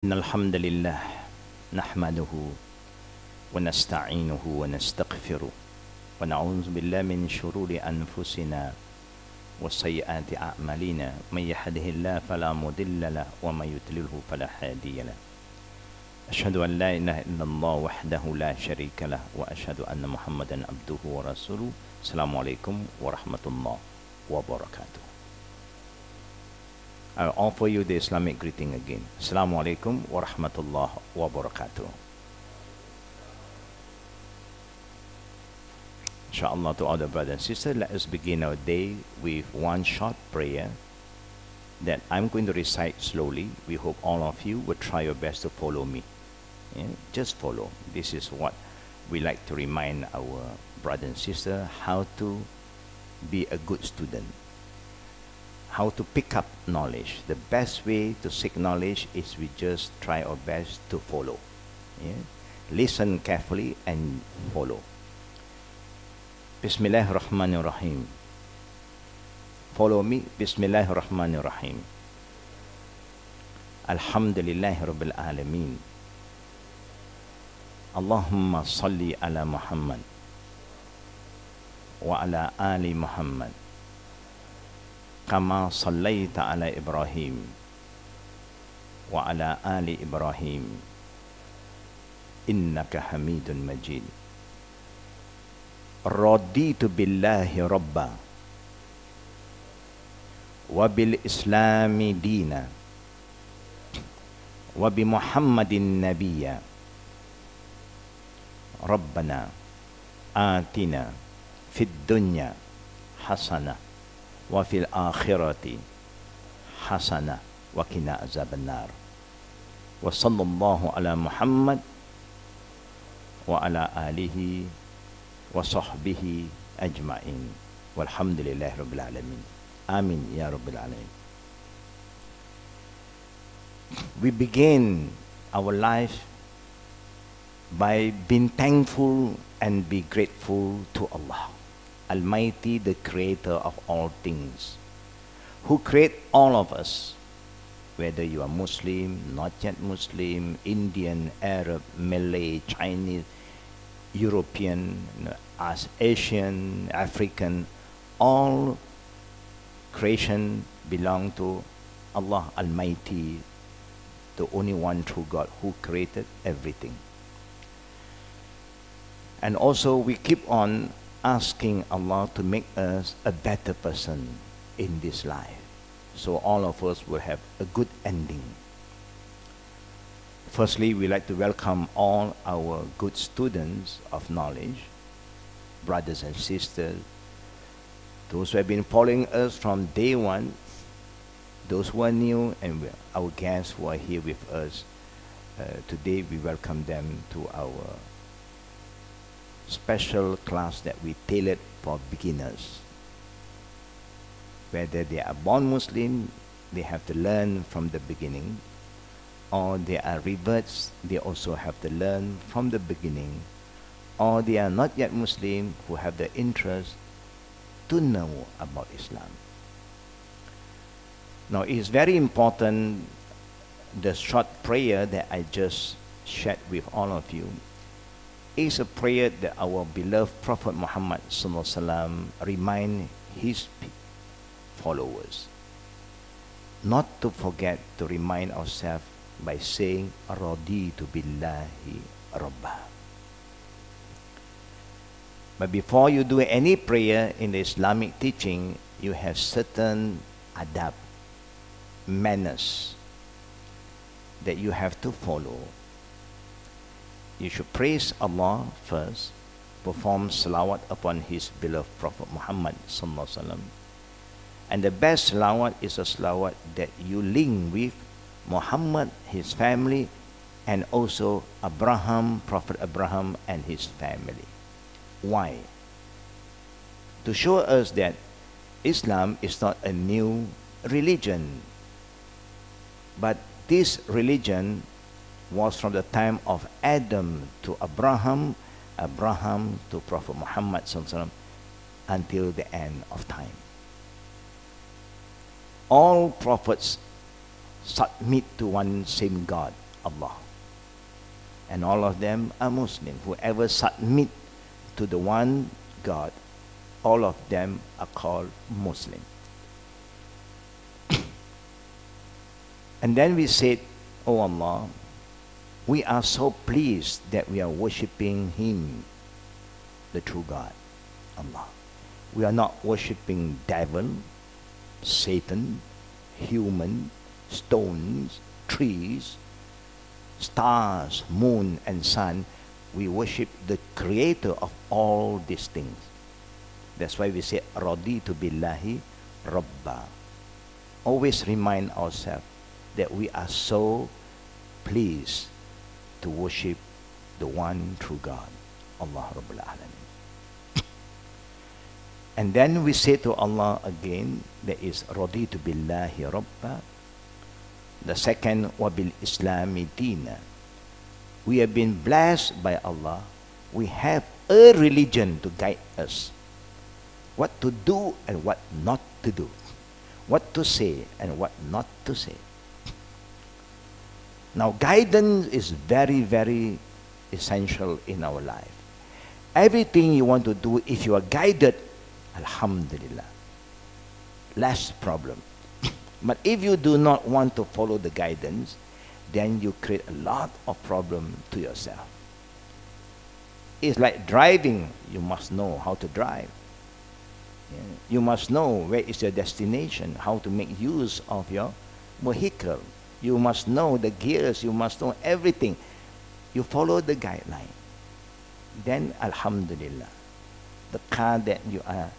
إن الحمد لله نحمده ونستعينه ونستغفره ونعوذ بالله من شرور أنفسنا وسيئات أعمالنا من يهده الله فلا مضل له ومن يضلله فلا هادي له أشهد أن لا إله إلا الله وحده لا شريك له وأشهد أن محمدا عبده ورسوله السلام عليكم ورحمة الله وبركاته. I offer you the Islamic greeting again. Assalamu alaikum wa rahmatullah wa barakatuh. Inshallah, to all the brothers and sisters, let us begin our day with one short prayer that I'm going to recite slowly. We hope all of you will try your best to follow me. Yeah? Just follow. This is what we like to remind our brothers and sisters, how to be a good student. How to pick up knowledge. The best way to seek knowledge is we just try our best to follow. Yeah? Listen carefully and follow. Bismillahirrahmanirrahim. Follow me. Bismillahirrahmanirrahim. Alhamdulillahi Rabbil Alameen. Allahumma salli ala Muhammad wa ala ali Muhammad. كما صليت على إبراهيم وعلى آل إبراهيم إنك حميد مجيد رضيت بالله ربا وبالإسلام دينا وبمحمد نبيا ربنا آتنا في الدنيا حسنة وفي الآخرة حسنة وقنا عذاب النار وصلى الله على محمد وعلى آله وصحبه أجمعين والحمد لله رب العالمين آمين يا رب العالمين. We begin our life by being thankful and be grateful to Allah Almighty, the creator of all things, who create all of us, whether you are Muslim, not yet Muslim, Indian, Arab, Malay, Chinese, European, as Asian, African, all creation belong to Allah Almighty, the only one true God who created everything. And also we keep on asking Allah to make us a better person in this life, so all of us will have a good ending. Firstly, we like to welcome all our good students of knowledge, brothers and sisters, those who have been following us from day one, those who are new, and our guests who are here with us. Today we welcome them to our special class that we tailored for beginners. Whether they are born Muslim, they have to learn from the beginning, or they are reverts, they also have to learn from the beginning, or they are not yet Muslim who have the interest to know about Islam. Now it is very important, the short prayer that I just shared with all of you is a prayer that our beloved Prophet Muhammad ﷺ remind his followers not to forget to remind ourselves by saying Raditu billahi rabba. But before you do any prayer in the Islamic teaching, you have certain adab, manners that you have to follow. You should praise Allah first, perform salawat upon his beloved Prophet Muhammad ﷺ. And the best salawat is a salawat that you link with Muhammad, his family, and also Abraham, Prophet Abraham and his family. Why? To show us that Islam is not a new religion, but this religion was from the time of Adam to Abraham, Abraham to Prophet Muhammad until the end of time. All prophets submit to one same God, Allah. And all of them are Muslim. Whoever submit to the one God, all of them are called Muslim. And then we said, "Oh Allah, we are so pleased that we are worshipping Him, the true God, Allah. We are not worshipping devil, Satan, human, stones, trees, stars, moon, and sun. We worship the creator of all these things." That's why we say, "Raditu billahi Rabba." Always remind ourselves that we are so pleased to worship the one true God, Allah Rabbul Alamin. And then we say to Allah again, that is Raditu billahi Rabba. The second, wabil Islami Dina. We have been blessed by Allah. We have a religion to guide us. What to do and what not to do. What to say and what not to say. Now, guidance is very, very essential in our life. Everything you want to do, if you are guided, Alhamdulillah, less problem. But if you do not want to follow the guidance, then you create a lot of problem to yourself. It's like driving. You must know how to drive. You must know where is your destination, how to make use of your vehicle. You must know the gears. You must know everything. You follow the guideline. Then, Alhamdulillah, the car that you are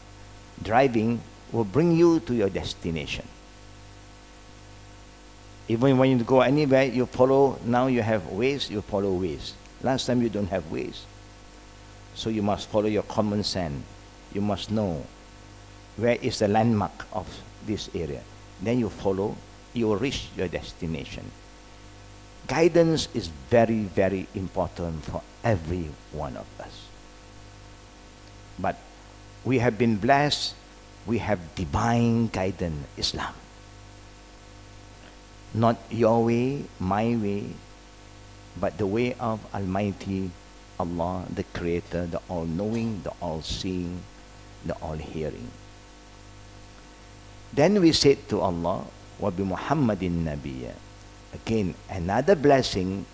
driving will bring you to your destination. Even when you go anywhere, you follow. Now you have ways, you follow ways. Last time you don't have ways. So you must follow your common sense. You must know where is the landmark of this area. Then you follow, you will reach your destination. Guidance is very, very important for every one of us. But we have been blessed. We have divine guidance, Islam. Not your way, my way, but the way of Almighty Allah, the Creator, the all-knowing, the all-seeing, the all-hearing. Then we said to Allah, وَبِمُحَمَّدٍ نَبِيًّا. Again, another blessing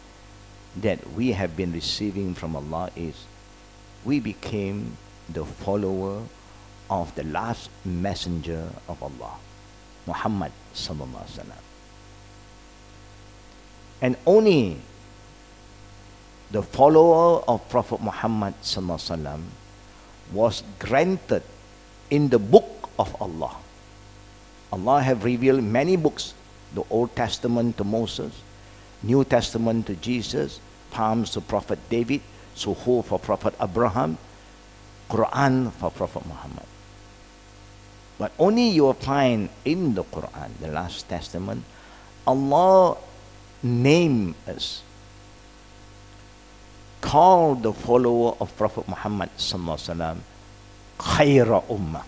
that we have been receiving from Allah is we became the follower of the last messenger of Allah, Muhammad sallallahu alaihi wasallam. And only the follower of Prophet Muhammad sallallahu alaihi wasallam was granted in the book of Allah. Allah have revealed many books, the Old Testament to Moses, New Testament to Jesus, Psalms to Prophet David, Suhuf for Prophet Abraham, Quran for Prophet Muhammad. But only you will find in the Quran, the last testament, Allah named us, called the follower of Prophet Muhammad sallallahu alaihi wasallam Khaira Ummah.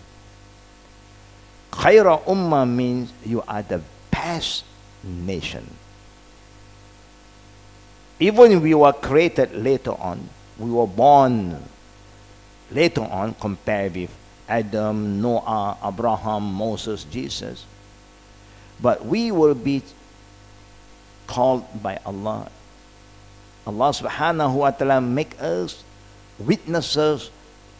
Khaira Ummah means you are the best nation. Even we were created later on, we were born later on compared with Adam, Noah, Abraham, Moses, Jesus. But we will be called by Allah. Allah subhanahu wa ta'ala make us witnesses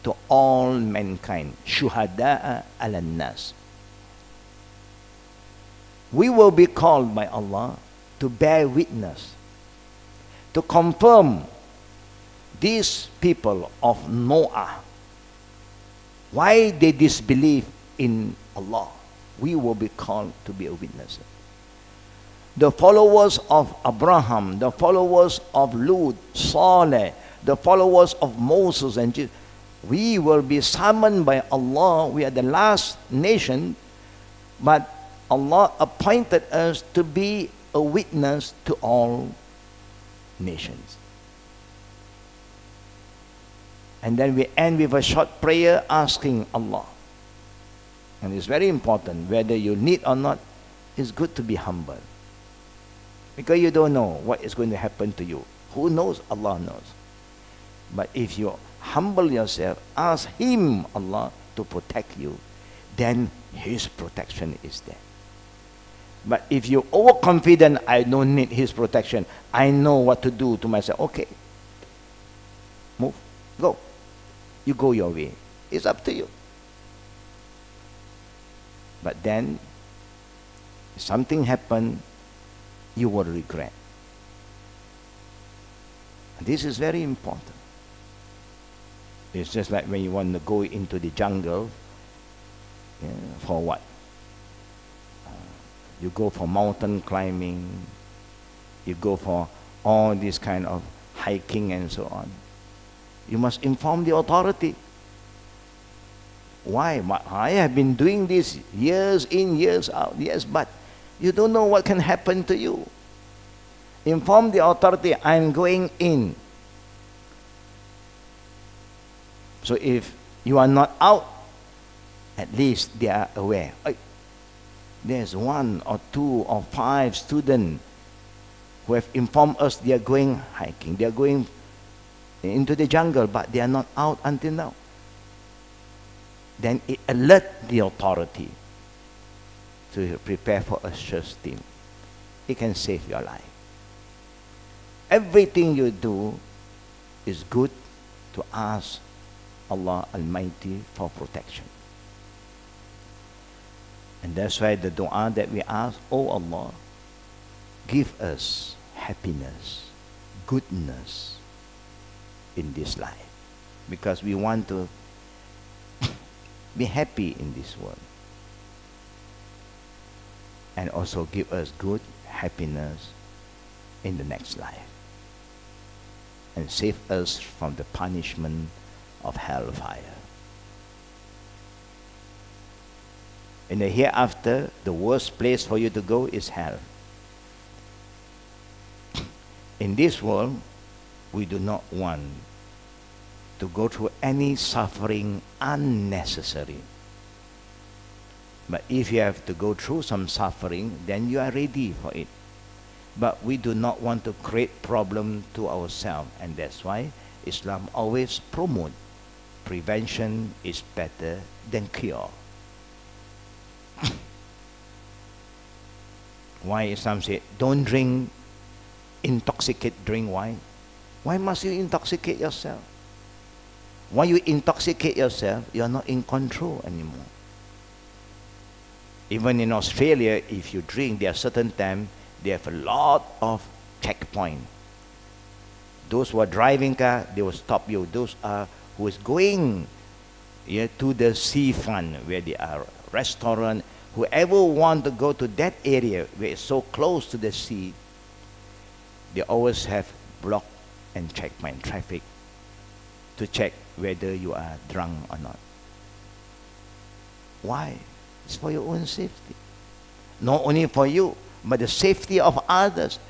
to all mankind. Shuhada'a ala nas. We will be called by Allah to bear witness, to confirm these people of Noah, why they disbelieve in Allah. We will be called to be a witness. The followers of Abraham, the followers of Lut, Saleh, the followers of Moses and Jesus, we will be summoned by Allah. We are the last nation, but Allah appointed us to be a witness to all nations. And then we end with a short prayer asking Allah. And it's very important, whether you need or not, it's good to be humble. Because you don't know what is going to happen to you. Who knows? Allah knows. But if you humble yourself, ask Him, Allah, to protect you, then His protection is there. But if you're overconfident, I don't need His protection, I know what to do to myself, okay, move, go. You go your way. It's up to you. But then, if something happened, you will regret. This is very important. It's just like when you want to go into the jungle, for what? You go for mountain climbing, you go for all this kind of hiking and so on. You must inform the authority. Why? I have been doing this years in, years out. Yes, but you don't know what can happen to you. Inform the authority, I'm going in. So if you are not out, at least they are aware. There's 1 or 2 or 5 students who have informed us they are going hiking, they are going into the jungle, but they are not out until now. Then it alerts the authority to prepare for a search team. It can save your life. Everything you do is good to ask Allah Almighty for protection. And that's why the dua that we ask, oh Allah, give us happiness, goodness in this life. Because we want to be happy in this world. And also give us good happiness in the next life. And save us from the punishment of hellfire. In the hereafter, the worst place for you to go is hell. In this world, we do not want to go through any suffering unnecessary. But if you have to go through some suffering, then you are ready for it. But we do not want to create problem to ourselves, and that's why Islam always promotes prevention is better than cure. Why Islam said, don't drink, drink wine. Why must you intoxicate yourself? When you intoxicate yourself, you are not in control anymore. Even in Australia, if you drink, there are certain times, they have a lot of checkpoints. Those who are driving car, they will stop you. Those who is going to the seafront, where there are restaurants, whoever want to go to that area where it's so close to the sea, they always have block and checkpoint traffic to check whether you are drunk or not. Why? It's for your own safety. Not only for you, but the safety of others.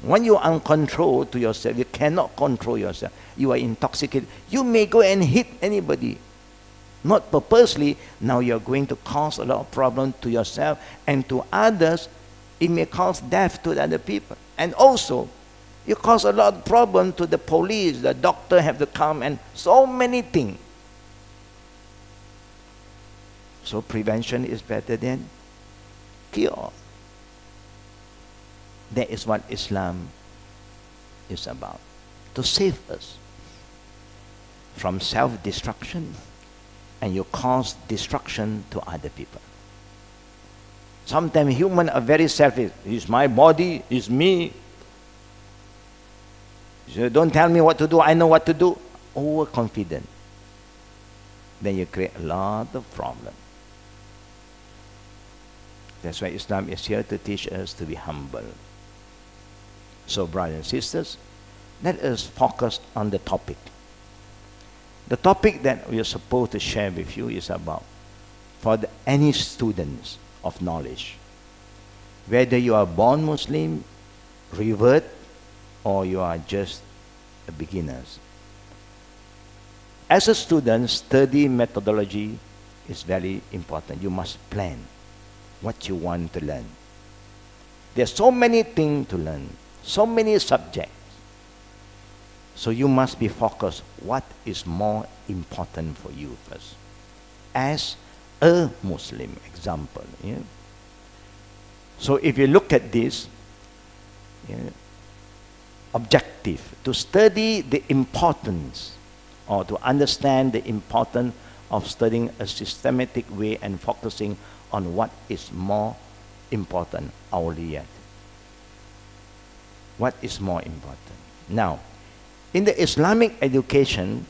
When you are uncontrolled to yourself, you cannot control yourself. You are intoxicated. You may go and hit anybody. Not purposely. Now you are going to cause a lot of problem to yourself and to others. It may cause death to the other people. And also, you cause a lot of problem to the police. The doctor have to come and so many things. So prevention is better than cure. That is what Islam is about. To save us from self-destruction, and you cause destruction to other people. Sometimes humans are very selfish. It's my body, it's me. So don't tell me what to do, I know what to do. Overconfident. Then you create a lot of problems. That's why Islam is here to teach us to be humble. So brothers and sisters, let us focus on the topic. The topic that we are supposed to share with you is about for any students of knowledge. Whether you are born Muslim, revert, or you are just a beginners. As a student, study methodology is very important. You must plan what you want to learn. There's so many things to learn, so many subjects. So you must be focused. What is more important for you first? As a Muslim, example. Yeah? So if you look at this, yeah, objective, to study the importance or to understand the importance of studying a systematic way and focusing on what is more important, awliyat. What is more important? Now, in the Islamic education,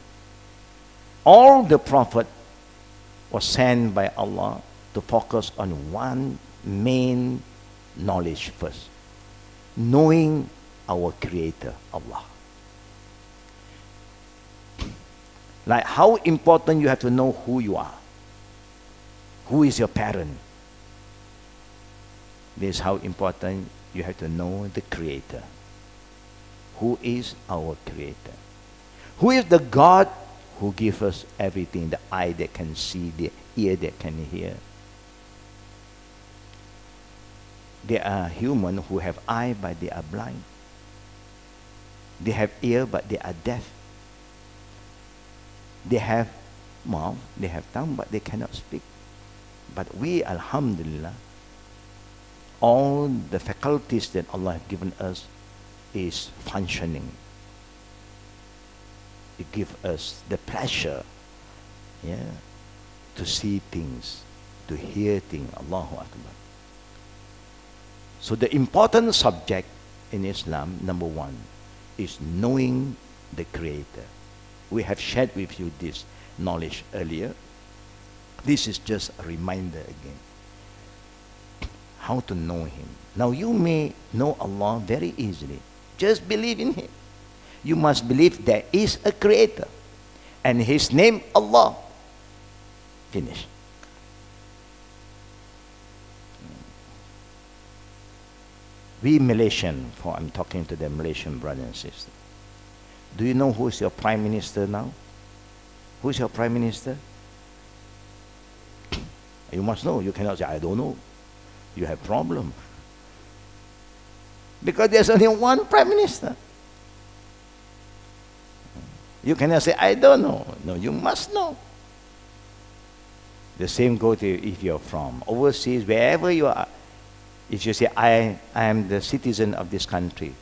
all the Prophet was sent by Allah to focus on one main knowledge first. Knowing our Creator, Allah. Like how important you have to know who you are. Who is your parent? This is how important you have to know the Creator. Who is our Creator? Who is the God who gives us everything? The eye that can see, the ear that can hear. There are humans who have eye but they are blind. They have ear but they are deaf. They have mouth, they have tongue but they cannot speak. But we, alhamdulillah, all the faculties that Allah has given us is functioning. It gives us the pleasure, yeah, to see things, to hear things. Allahu Akbar. So the important subject in Islam, number one, is knowing the Creator. We have shared with you this knowledge earlier. This is just a reminder again. How to know Him. Now you may know Allah very easily. Just believe in Him. You must believe there is a Creator. And His name, Allah. Finish. We Malaysian, for I'm talking to the Malaysian brothers and sisters. Do you know who is your Prime Minister now? Who is your Prime Minister? You must know. You cannot say, I don't know. You have problem. Because there's only one Prime Minister. You cannot say, I don't know. No, you must know. The same goes if you're from overseas, wherever you are. If you say, I am the citizen of this country.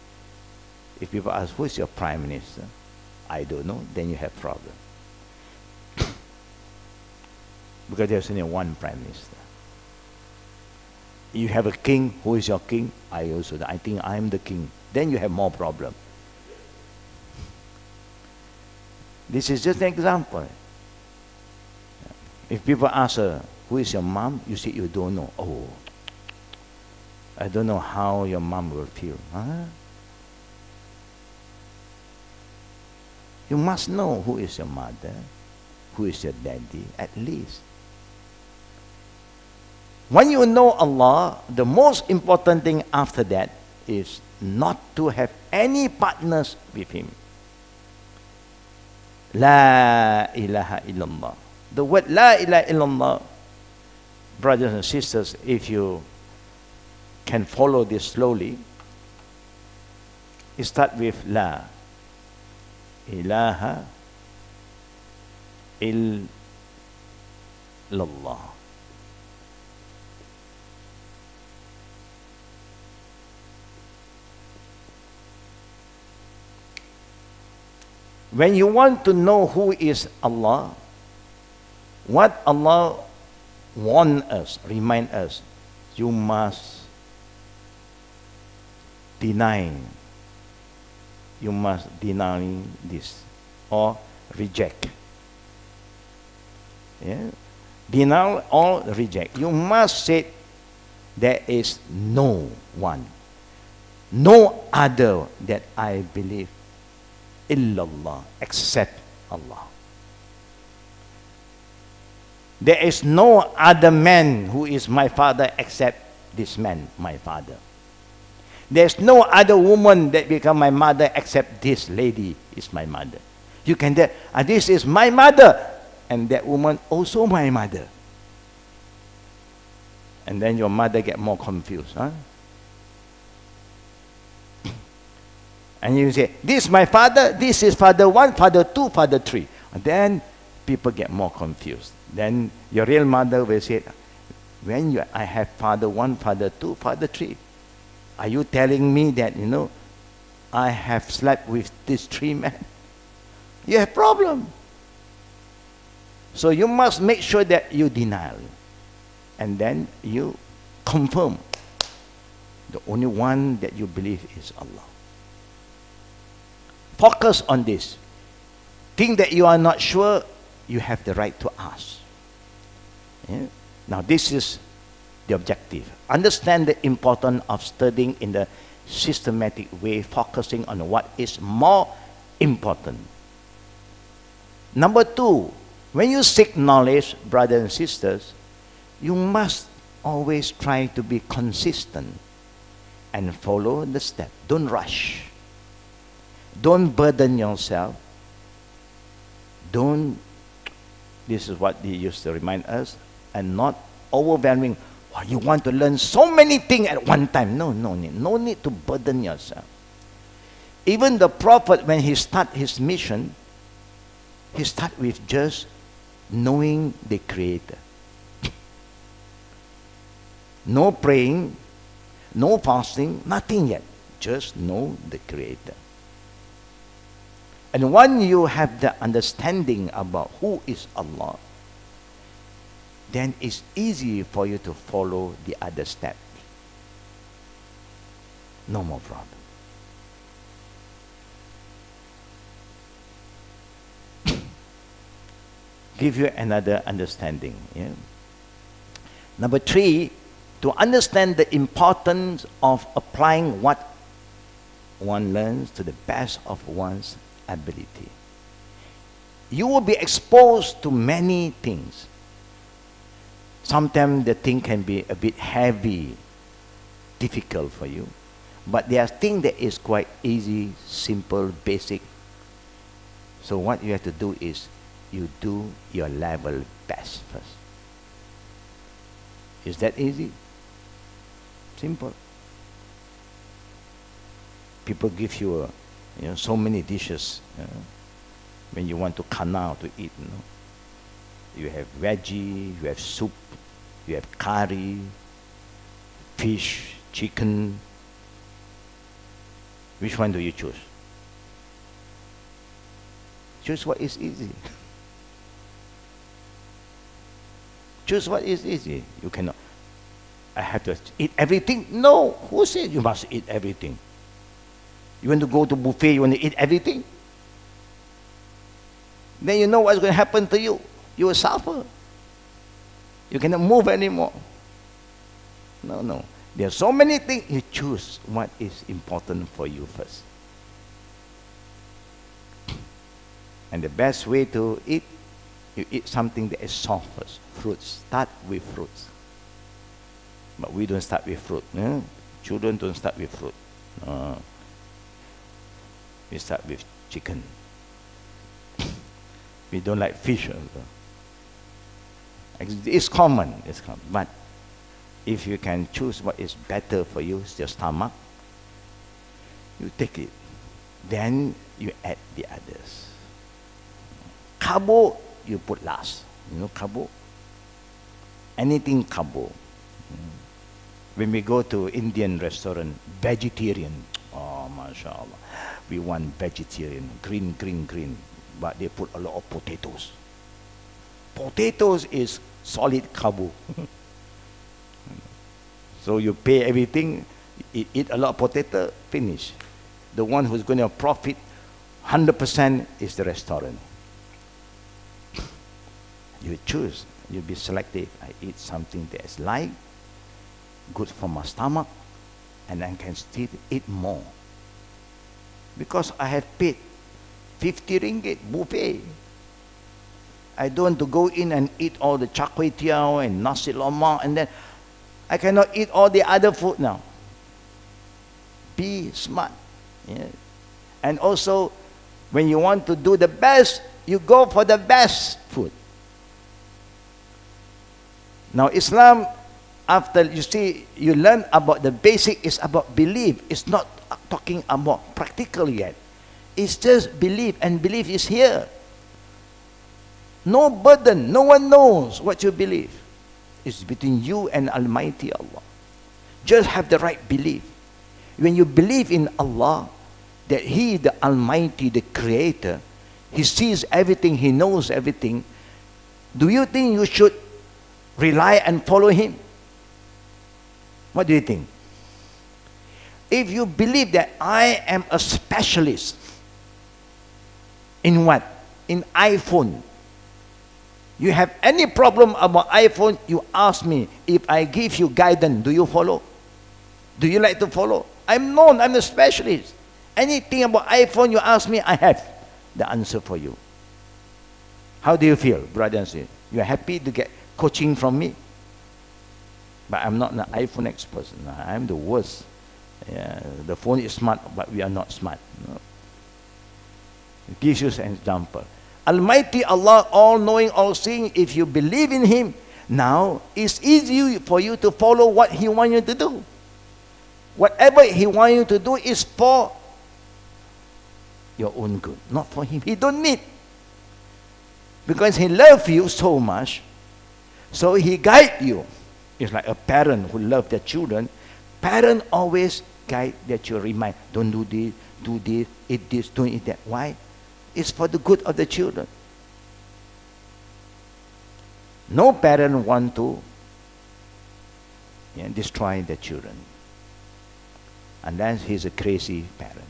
If people ask, who is your Prime Minister? I don't know. Then you have problem. Because there's only one Prime Minister. You have a king. Who is your king? I think I am the king. Then you have more problem. This is just an example. If people ask her, who is your mom? You say you don't know. Oh, I don't know how your mom will feel. Huh? You must know who is your mother, who is your daddy, at least. When you know Allah, the most important thing after that is not to have any partners with Him. La ilaha illallah. The word La ilaha illallah, brothers and sisters, if you can follow this slowly, it starts with La ilaha illallah. When you want to know who is Allah, what Allah warns us, remind us, you must deny. You must deny this or reject. Yeah? Deny or reject. You must say there is no one, no other that I believe illallah, except Allah. There is no other man who is my father except this man, my father. There's no other woman that become my mother except this lady is my mother. You can say, this is my mother, and that woman also my mother. And then your mother get more confused. Huh? And you say, this is my father, this is father 1, father 2, father 3. And then people get more confused. Then your real mother will say, I have father 1, father 2, father 3. Are you telling me that, I have slept with these 3 men? You have problem. So you must make sure that you deny. And then you confirm. The only one that you believe is Allah. Focus on this. Think that you are not sure, you have the right to ask. Yeah? Now this is the objective. Understand the importance of studying in the systematic way, focusing on what is more important. Number 2, when you seek knowledge, brothers and sisters, you must always try to be consistent and follow the step. Don't rush. Don't burden yourself. This is what they used to remind us, and not overwhelming. Oh, you want to learn so many things at one time. No need to burden yourself. Even the prophet, when he started his mission, he started with just knowing the Creator. No praying, no fasting, nothing yet. Just know the Creator. And when you have the understanding about who is Allah, then it's easy for you to follow the other steps. No more problem. Give you another understanding. Yeah? Number 3, to understand the importance of applying what one learns to the best of one's ability. You will be exposed to many things. Sometimes the thing can be a bit heavy, difficult for you. But there are things that is quite easy, simple, basic. So what you have to do is, you do your level best first. Is that easy? Simple. People give you, so many dishes. When you want to khana to eat, you have veggie, you have soup, you have curry, fish, chicken. Which one do you choose? Choose what is easy. Choose what is easy. You cannot. I have to eat everything. No. Who said you must eat everything? You want to go to buffet, you want to eat everything? Then you know what's going to happen to you. You will suffer. You cannot move anymore. No. There are so many things. You choose what is important for you first. And the best way to eat, you eat something that is soft first. Fruits. Start with fruits. But we don't start with fruit. Children don't start with fruit. We start with chicken. We don't like fish also. It's common. But if you can choose what is better for you, it's your stomach, you take it. Then you add the others. Carbo, you put last. Carbo? Anything carbo. When we go to Indian restaurant, vegetarian. Oh, mashallah. We want vegetarian, green. But they put a lot of potatoes. Potatoes is solid carbo. So you pay everything, eat a lot of potato, finish. The one who's going to profit 100% is the restaurant. You choose. You be selective. I eat something that is light, good for my stomach, and I can still eat more. Because I have paid 50 ringgit buffet. I don't want to go in and eat all the char kway teow and nasi lemak, and then I cannot eat all the other food now. Be smart. Yeah. And also, when you want to do the best, you go for the best food. Now Islam, after you learn about the basic, is about belief. It's not talking about practical yet. It's just belief, and belief is here. No burden. No one knows what you believe. It's between you and Almighty Allah. Just have the right belief. When you believe in Allah, that He, the Almighty, the Creator, He sees everything, He knows everything, do you think you should rely and follow Him? What do you think? If you believe that I am a specialist in what? In iPhone. You have any problem about iPhone, you ask me. If I give you guidance, do you follow? Do you like to follow? I'm known, I'm a specialist. Anything about iPhone you ask me, I have the answer for you. How do you feel, brother and sister? You are happy to get coaching from me? But I'm not an iPhone expert. No, I'm the worst. Yeah, the phone is smart, but we are not smart. No. It gives you an example. Almighty Allah, all-knowing, all-seeing, if you believe in Him, now it's easy for you to follow what He wants you to do. Whatever He wants you to do is for your own good, not for Him. He don't need. Because He loves you so much, so He guides you. It's like a parent who loves their children. Parent always guide their children, remind, don't do this, eat this, don't eat that. Why? It's for the good of the children. No parent want to destroy the children. Unless he's a crazy parent.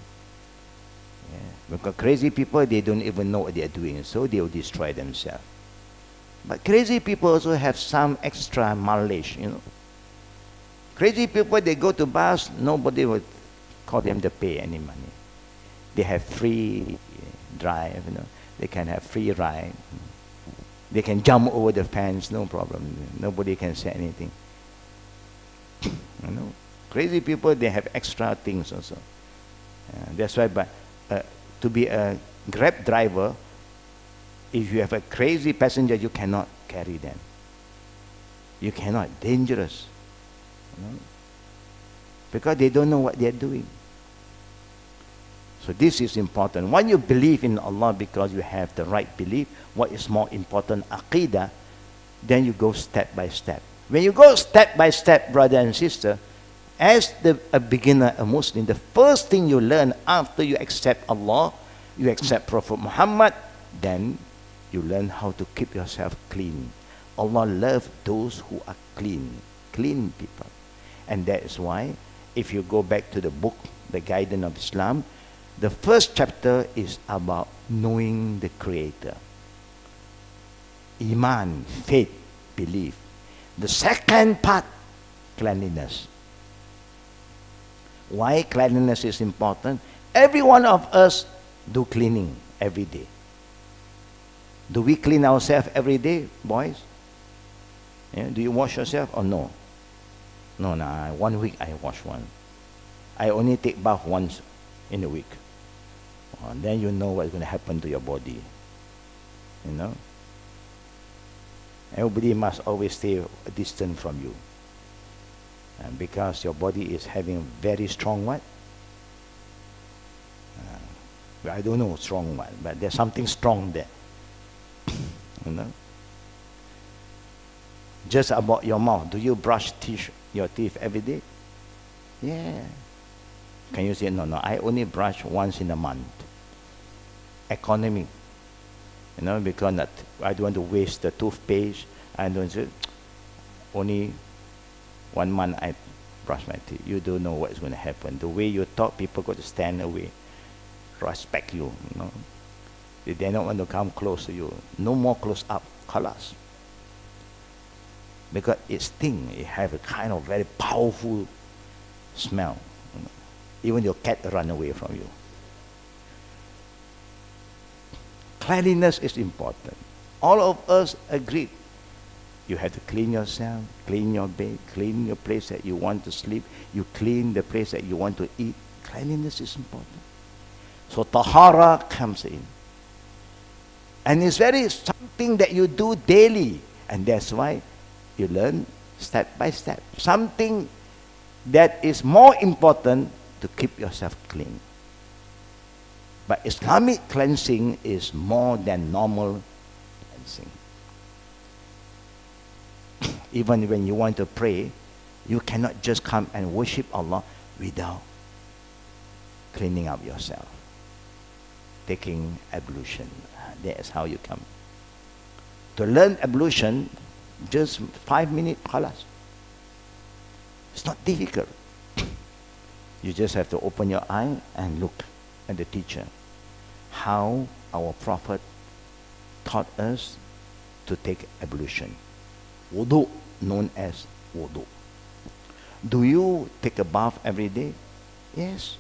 Yeah. Because crazy people, they don't even know what they are doing, so they will destroy themselves. But crazy people also have some extra mileage, you know. Crazy people, they go to bars, nobody would call them to pay any money. They have free drive, you know. They can have free ride. They can jump over the fence, no problem. Nobody can say anything. You know, crazy people, they have extra things also. That's why, but to be a Grab driver, if you have a crazy passenger, you cannot carry them. You cannot. Dangerous. You know? Because they don't know what they are doing. So this is important. When you believe in Allah because you have the right belief, what is more important, aqidah, then you go step by step. When you go step by step, brother and sister, as a beginner, a Muslim, the first thing you learn after you accept Allah, you accept Prophet Muhammad, then you learn how to keep yourself clean. Allah loves those who are clean, clean people. And that is why, if you go back to the book, The Guidance of Islam, the first chapter is about knowing the Creator. Iman, faith, belief. The second part, cleanliness. Why cleanliness is important? Every one of us do cleaning every day. Do we clean ourselves every day, boys? Yeah? Do you wash yourself or no? No, 1 week I wash one. I only take bath once in a week. Then you know what's going to happen to your body. You know? Everybody must always stay distant from you. And because your body is having very strong what? I don't know strong what, but there's something strong there. You know? Just about your mouth. Do you brush your teeth every day? Yeah. Can you say, no, I only brush once in a month. Economy. You know, because I don't want to waste the toothpaste. I don't say, only 1 month I brush my teeth. You don't know what's going to happen. The way you talk, people got to stand away, respect you. You know, they don't want to come close to you. No more close up colors. Because it stinks. It have a kind of very powerful smell. You know. Even your cat run away from you. Cleanliness is important. All of us agree. You have to clean yourself, clean your bed, clean your place that you want to sleep. You clean the place that you want to eat. Cleanliness is important. So tahara comes in. And it's very something that you do daily. And that's why you learn step by step. Something that is more important to keep yourself clean. But Islamic cleansing is more than normal cleansing. Even when you want to pray, you cannot just come and worship Allah without cleaning up yourself, taking ablution. That is how you come. To learn ablution, just 5 minutes, khalas. It's not difficult. You just have to open your eye and look at the teacher. How our Prophet taught us to take ablution. Wudu, known as wudu. Do you take a bath every day? Yes.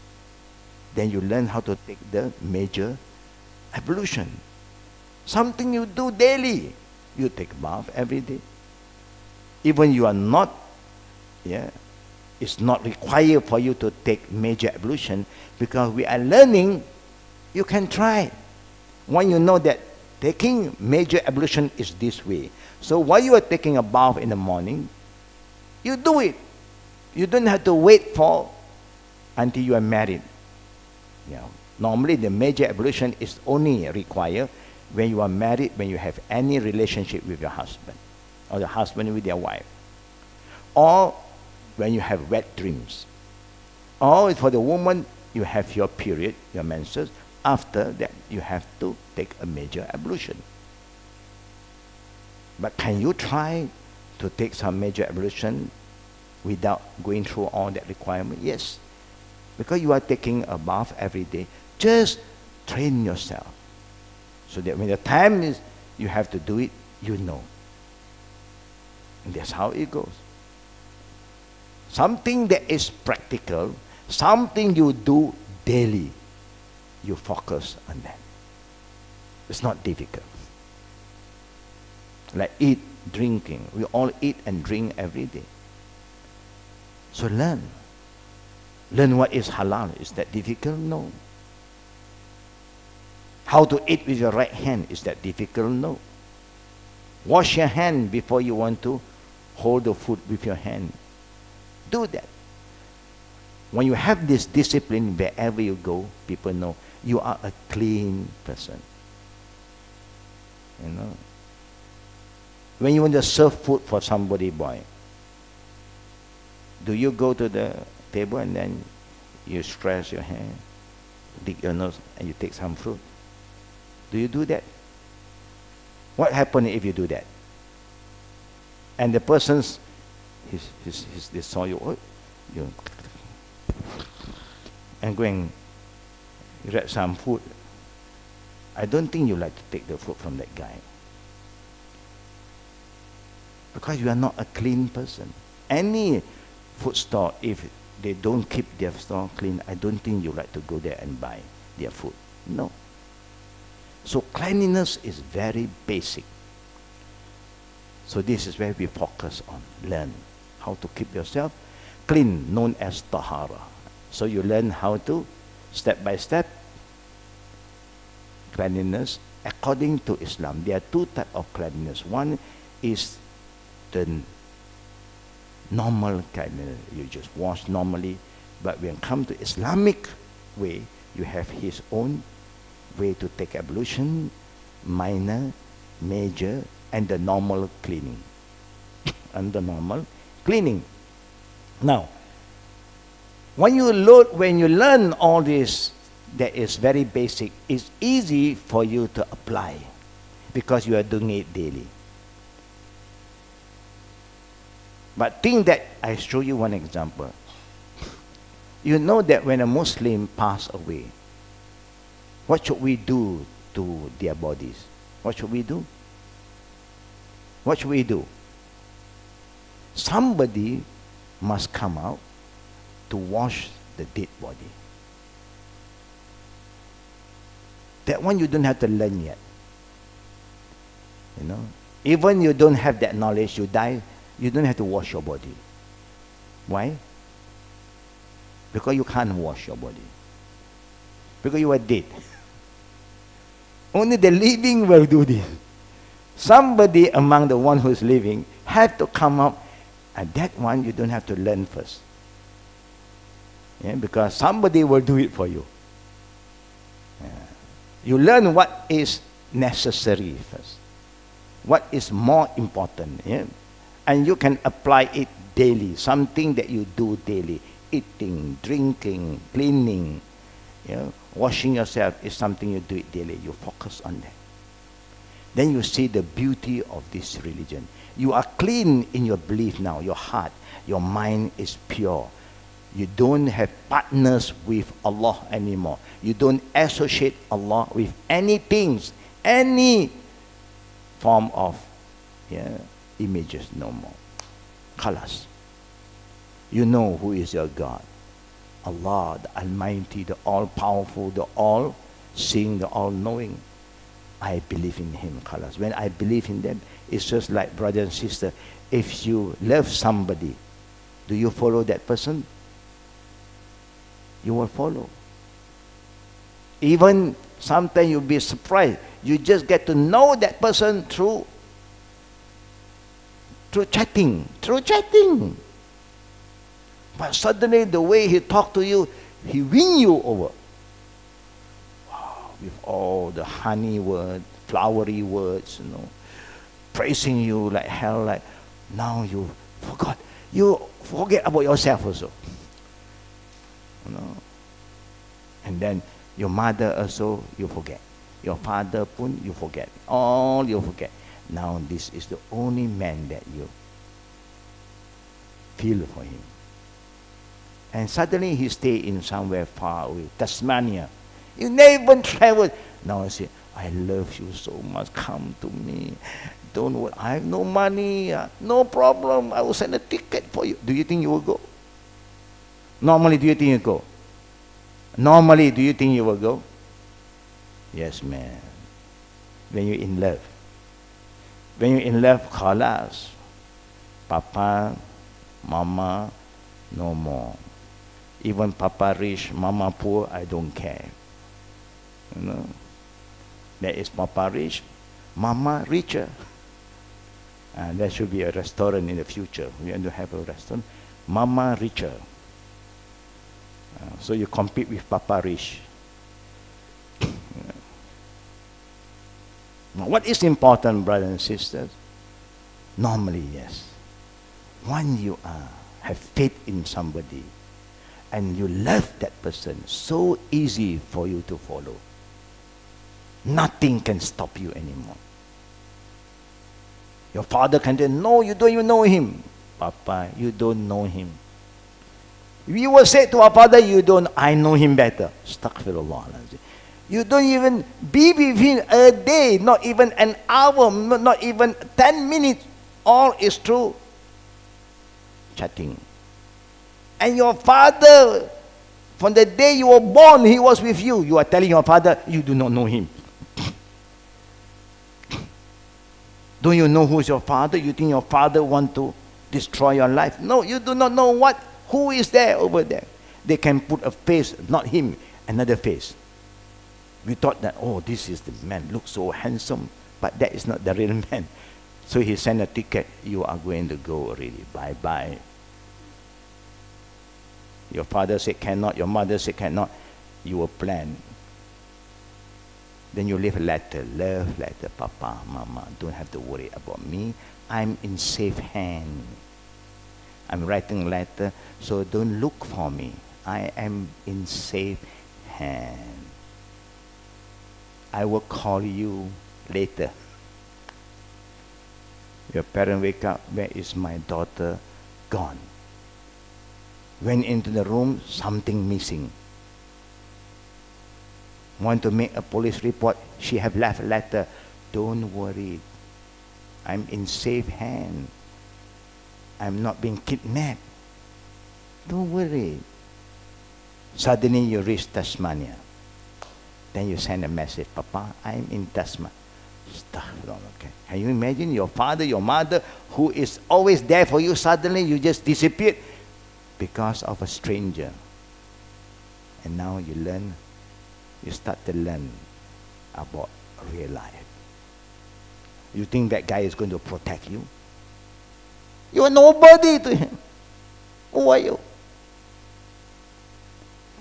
Then you learn how to take the major ablution. Something you do daily. You take a bath every day. Even you are not, it's not required for you to take major ablution, because we are learning, you can try. When you know that taking major ablution is this way. So while you are taking a bath in the morning, you do it. You don't have to wait for until you are married. Normally the major ablution is only required when you are married, when you have any relationship with your husband, or the husband with your wife, or when you have wet dreams, or for the woman, you have your period, your menses. After that, you have to take a major ablution. But can you try to take some major ablution without going through all that requirement? Yes. Because you are taking a bath every day. Just train yourself, so that when the time is, you have to do it, you know. And that's how it goes. Something that is practical, something you do daily, you focus on that. It's not difficult. Like eat, drinking. We all eat and drink every day. So learn. Learn what is halal. Is that difficult? No. How to eat with your right hand. Is that difficult? No. Wash your hand before you want to hold the food with your hand. Do that. When you have this discipline, wherever you go, people know you are a clean person. You know. When you want to serve food for somebody, boy, do you go to the table and then you stretch your hand, dig your nose, and you take some fruit? Do you do that? What happens if you do that? And the person's, they saw you, you and go and grab some food. I don't think you like to take the food from that guy, because you are not a clean person. Any food store, if they don't keep their store clean, I don't think you like to go there and buy their food. No. So cleanliness is very basic. So this is where we focus on. Learn how to keep yourself clean, known as tahara. So you learn how to, step by step, cleanliness according to Islam. There are two types of cleanliness. One is the normal cleanliness. You just wash normally. But when it comes to Islamic way, you have his own way to take ablution, minor, major, and the normal cleaning. And the normal cleaning. Now, when you learn all this, that is very basic, it's easy for you to apply, because you are doing it daily. But think that I show you one example. You know that when a Muslim passes away, what should we do to their bodies? What should we do? What should we do? Somebody must come out to wash the dead body. That one you don't have to learn yet. You know, even you don't have that knowledge, you die, you don't have to wash your body. Why? Because you can't wash your body. Because you are dead. Only the living will do this. Somebody among the one who is living have to come up, and that one you don't have to learn first. Yeah, because somebody will do it for you. Yeah. You learn what is necessary first. What is more important. Yeah? And you can apply it daily. Something that you do daily. Eating, drinking, cleaning, washing yourself is something you do it daily. You focus on that. Then you see the beauty of this religion. You are clean in your belief now. Your heart, your mind is pure. You don't have partners with Allah anymore. You don't associate Allah with anything, any form of images no more. Khalas. You know who is your God. Allah, the Almighty, the All-Powerful, the All-Seeing, the All-Knowing. I believe in Him, khalas. When I believe in them, it's just like brother and sister. If you love somebody, do you follow that person? You will follow. Even sometimes you'll be surprised. You just get to know that person through chatting. Through chatting. But suddenly the way he talk to you, he win you over. Wow, with all the honey words, flowery words, praising you like hell, like now you forgot. You forget about yourself also. And then your mother also you forget. Your father pun you forget. All you forget. Now this is the only man that you feel for him. And suddenly he stay in somewhere far away, Tasmania. You never even traveled. Now I say, I love you so much. Come to me. Don't worry. I have no money. No problem. I will send a ticket for you. Do you think you will go? Normally, do you think you go? Normally, do you think you will go? Yes, man. When you're in love. When you're in love, khalas. Papa, mama, no more. Even Papa rich, Mama poor, I don't care. There is Papa rich, Mama richer. And there should be a restaurant in the future. We want to have a restaurant. Mama richer. So you compete with Papa rich. Now, what is important, brothers and sisters? Normally, yes. When you have faith in somebody, and you love that person, so easy for you to follow. Nothing can stop you anymore. Your father can say, no, you don't even know him. Papa, you don't know him. We will say to our father, I know him better. Astaghfirullah. You don't even be with him a day, not even an hour, not even 10 minutes. All is through chatting. And your father, from the day you were born, he was with you. You are telling your father, you do not know him. Don't you know who is your father? You think your father want to destroy your life? No, you do not know who is there over there. They can put a face, not him, another face. We thought that, oh, this is the man, looks so handsome, but that is not the real man. So he sent a ticket, you are going to go already, bye-bye. Your father said cannot, your mother said cannot, you will plan. Then you leave a letter, love letter, Papa, Mama, don't have to worry about me. I'm in safe hand. I'm writing a letter, so don't look for me. I am in safe hand. I will call you later. Your parent wake up, where is my daughter? Gone. Went into the room, something missing. Want to make a police report, she have left a letter. Don't worry. I'm in safe hand. I'm not being kidnapped. Don't worry. Suddenly you reach Tasmania. Then you send a message, Papa, I'm in Tasmania. Okay. Can you imagine your father, your mother, who is always there for you, suddenly you just disappeared because of a stranger. And now you start to learn about real life. You think that guy is going to protect you? You are nobody to him. Who are you?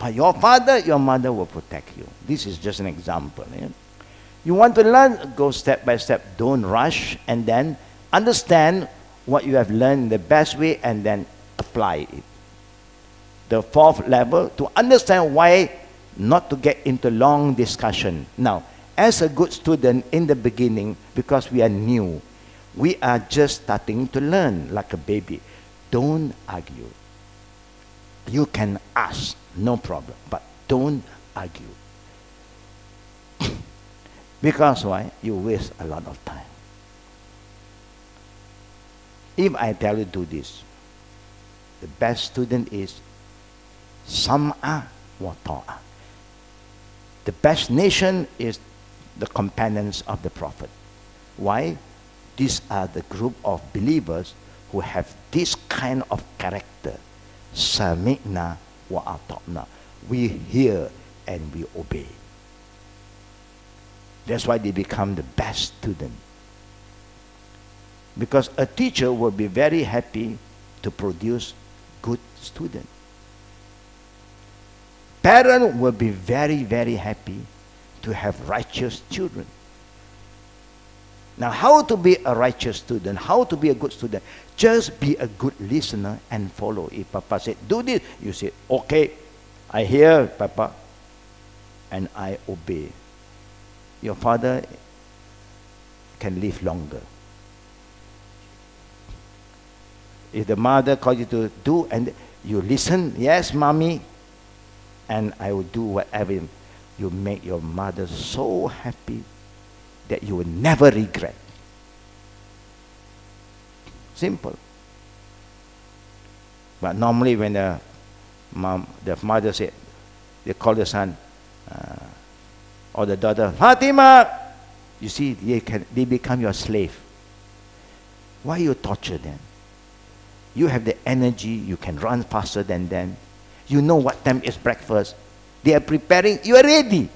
But your father, your mother will protect you. This is just an example. Yeah? You want to learn, go step by step. Don't rush, and then understand what you have learned in the best way, and then apply it. The fourth level, to understand why not to get into long discussion. Now, as a good student in the beginning, because we are new, we are just starting to learn like a baby. Don't argue. You can ask, no problem, but don't argue. Because why? You waste a lot of time. If I tell you do this, the best student is sam'a wa ta'a. The best nation is the companions of the Prophet. Why? These are the group of believers who have this kind of character. Sami'na wa ata'na. We hear and we obey. That's why they become the best student. Because a teacher will be very happy to produce good students. Parents will be very, very happy to have righteous children. Now, how to be a righteous student? How to be a good student? Just be a good listener and follow. If Papa said, do this, you say, okay, I hear Papa, and I obey. Your father can live longer. If the mother calls you to do, and you listen, yes, mommy, and I will do whatever. You make your mother so happy that you will never regret. Simple. But normally when the mother said, they call the son or the daughter, Fatima, you see, they become your slave. Why you torture them? You have the energy, you can run faster than them. You know what time is breakfast. They are preparing, you are ready.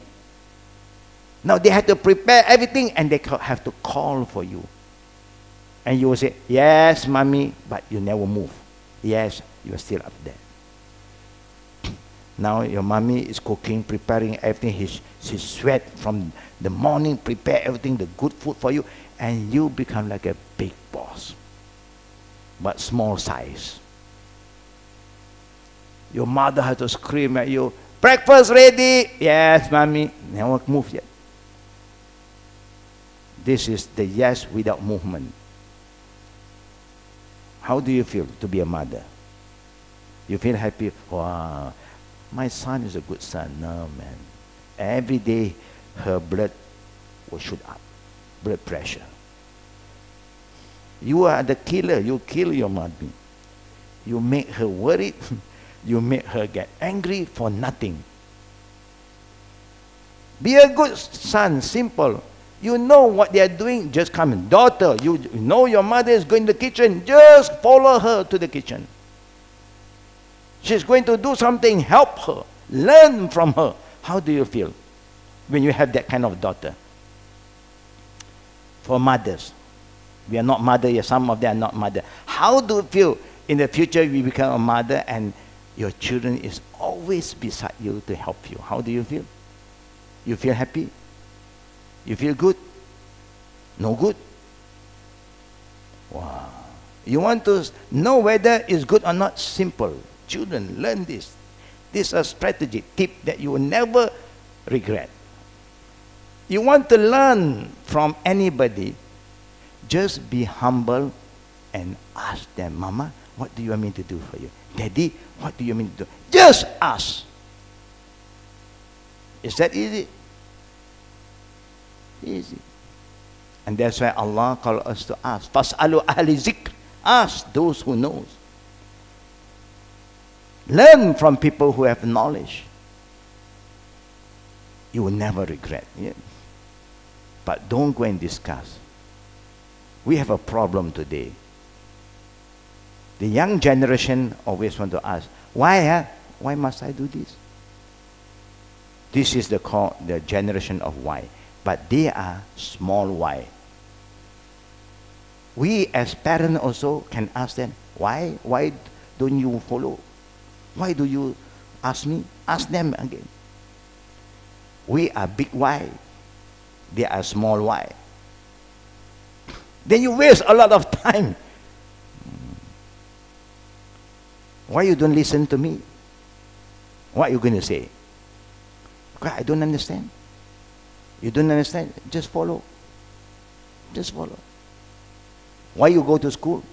Now they have to prepare everything, and they have to call for you. And you will say, yes, mommy, but you never move. Yes, you are still up there. Now your mommy is cooking, preparing everything. She sweat from the morning, prepare everything, the good food for you, and you become like a big boss, but small size. Your mother has to scream at you, breakfast ready? Yes, mommy. Never move yet. This is the yes without movement. How do you feel to be a mother? You feel happy? Wow, my son is a good son. No, man. Every day her blood will shoot up. Blood pressure. You are the killer. You kill your mother. You make her worried. You make her get angry for nothing. Be a good son, simple. You know what they are doing, just come in. Daughter, you know your mother is going to the kitchen, just follow her to the kitchen. She's going to do something, help her. Learn from her. How do you feel when you have that kind of daughter? For mothers, we are not mother yet, some of them are not mother. How do you feel in the future we become a mother and your children is always beside you to help you? How do you feel? You feel happy? You feel good? No good? Wow. You want to know whether it's good or not? Simple. Children, learn this. This is a strategy, tip that you will never regret. You want to learn from anybody, just be humble and ask them, Mama, what do you want me to do for you? Daddy, what do you want me to do? Just ask. Is that easy? Easy. And that's why Allah calls us to ask. Fas'alu ahli zikr. Ask those who knows. Learn from people who have knowledge. You will never regret. Yeah? But don't go and discuss. We have a problem today. The young generation always want to ask, why? Why must I do this? This is the generation of why. But they are small why. We as parents also can ask them, why? Why don't you follow? Why do you Ask me, ask them again. We are big Y. They are small Y. Then you waste a lot of time. Why you don't listen to me? What are you going to say? Because I don't understand. You don't understand? Just follow. Just follow. Why you go to school?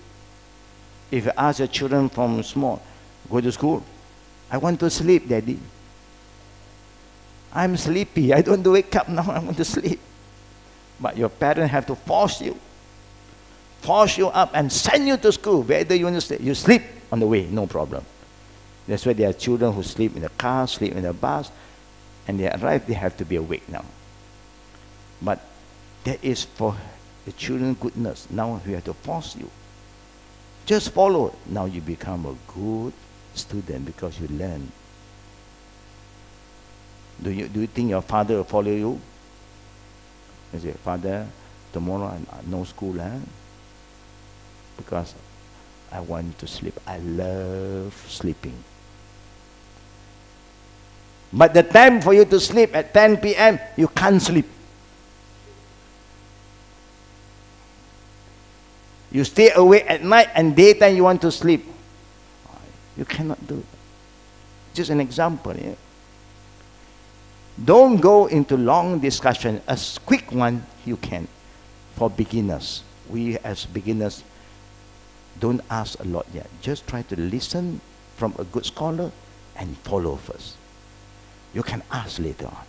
If you ask your children from small, go to school. I want to sleep, Daddy. I'm sleepy. I don't wake up now. I want to sleep. But your parents have to force you up and send you to school. Whether you want to stay, you sleep on the way, no problem. That's why there are children who sleep in the car, sleep in the bus, and they arrive, they have to be awake now. But that is for the children's goodness. Now we have to force you. Just follow. Now you become a good student because you learn. Do you think your father will follow you? You say, Father, tomorrow no school, huh? Because I want to sleep. I love sleeping. But the time for you to sleep at 10 p.m., you can't sleep. You stay awake at night and daytime you want to sleep. You cannot do it. Just an example. Yeah? Don't go into long discussion. A quick one you can. For beginners. We as beginners don't ask a lot yet. Just try to listen from a good scholar and follow first. You can ask later on.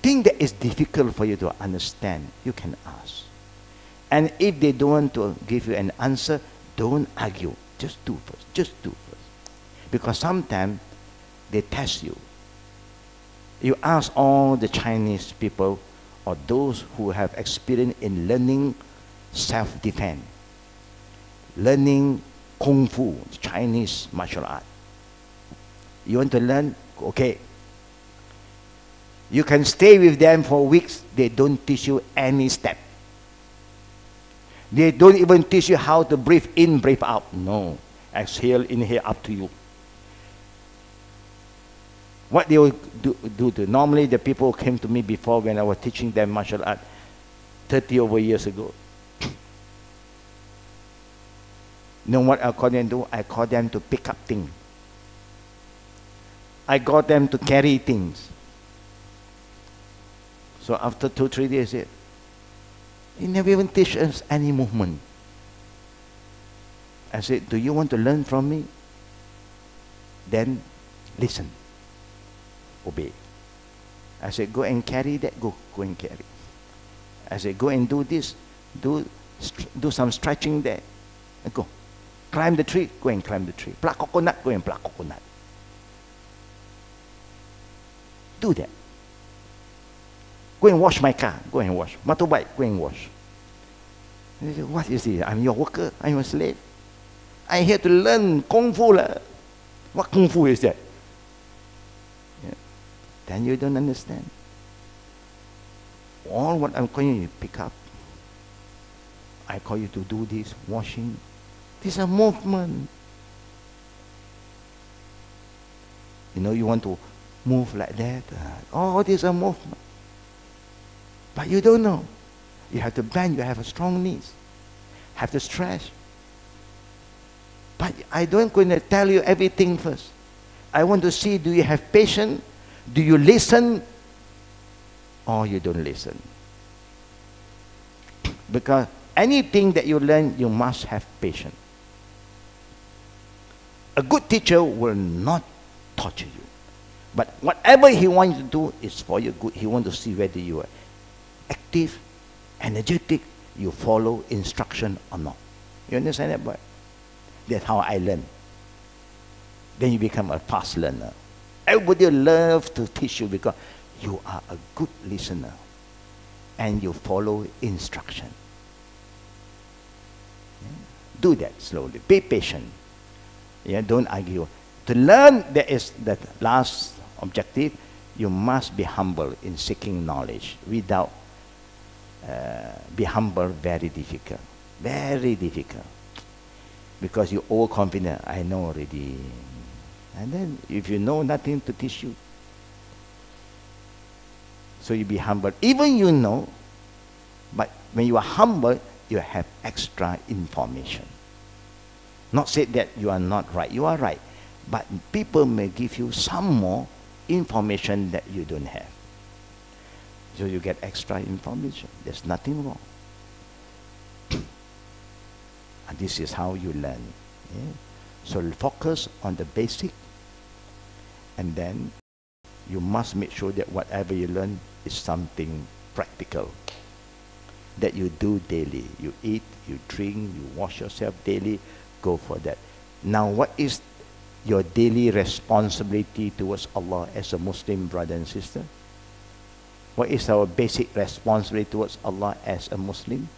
Thing that is difficult for you to understand, you can ask. And if they don't want to give you an answer, don't argue. Just do first. Just do first. Because sometimes they test you. You ask all the Chinese people or those who have experience in learning self-defense, learning Kung Fu, Chinese martial art. You want to learn? Okay. You can stay with them for weeks. They don't teach you any step. They don't even teach you how to breathe in, breathe out. No. Exhale, inhale, up to you. What they will do, normally the people came to me before when I was teaching them martial art 30 over years ago. You know what I call them to do? I call them to pick up things. I got them to carry things. So after 2-3 days, he never even teach us any movement. I said, do you want to learn from me? Then listen. Obey. I said, go and carry that. Go and carry. I said, go and do this. Do some stretching there. And go. Climb the tree. Go and climb the tree. Pluck coconut. Go and pluck coconut. Do that. Go and wash my car. Go and wash. Motorbike. Go and wash. And they say, what is this? I'm your worker. I'm your slave. I'm here to learn Kung Fu. What Kung Fu is that? Yeah. Then you don't understand. All what I'm calling you to pick up. I call you to do this, washing. These are movement. You know, you want to move like that. Oh, these are movement. But you don't know. You have to bend, you have a strong knees. Have to stretch. But I don't going to tell you everything first. I want to see, do you have patience? Do you listen? Or you don't listen? Because anything that you learn, you must have patience. A good teacher will not torture you. But whatever he wants to do is for your good. He wants to see whether you are active, energetic, you follow instruction or not. You understand that, boy? That's how I learn. Then you become a fast learner. Everybody loves to teach you because you are a good listener and you follow instruction. Do that slowly. Be patient. Yeah, don't argue. To learn, there is the last objective. You must be humble in seeking knowledge. Without be humble, very difficult. Very difficult. Because you're overconfident. I know already. And then if you know, nothing to teach you. So you be humble. Even you know, but when you are humble, you have extra information. Not say that you are not right. You are right. But people may give you some more information that you don't have. So you get extra information. There's nothing wrong. And this is how you learn. Yeah? So focus on the basic, and then you must make sure that whatever you learn is something practical that you do daily. You eat, you drink, you wash yourself daily. Go for that. Now, what is your daily responsibility towards Allah as a Muslim brother and sister? What is our basic responsibility towards Allah as a Muslim?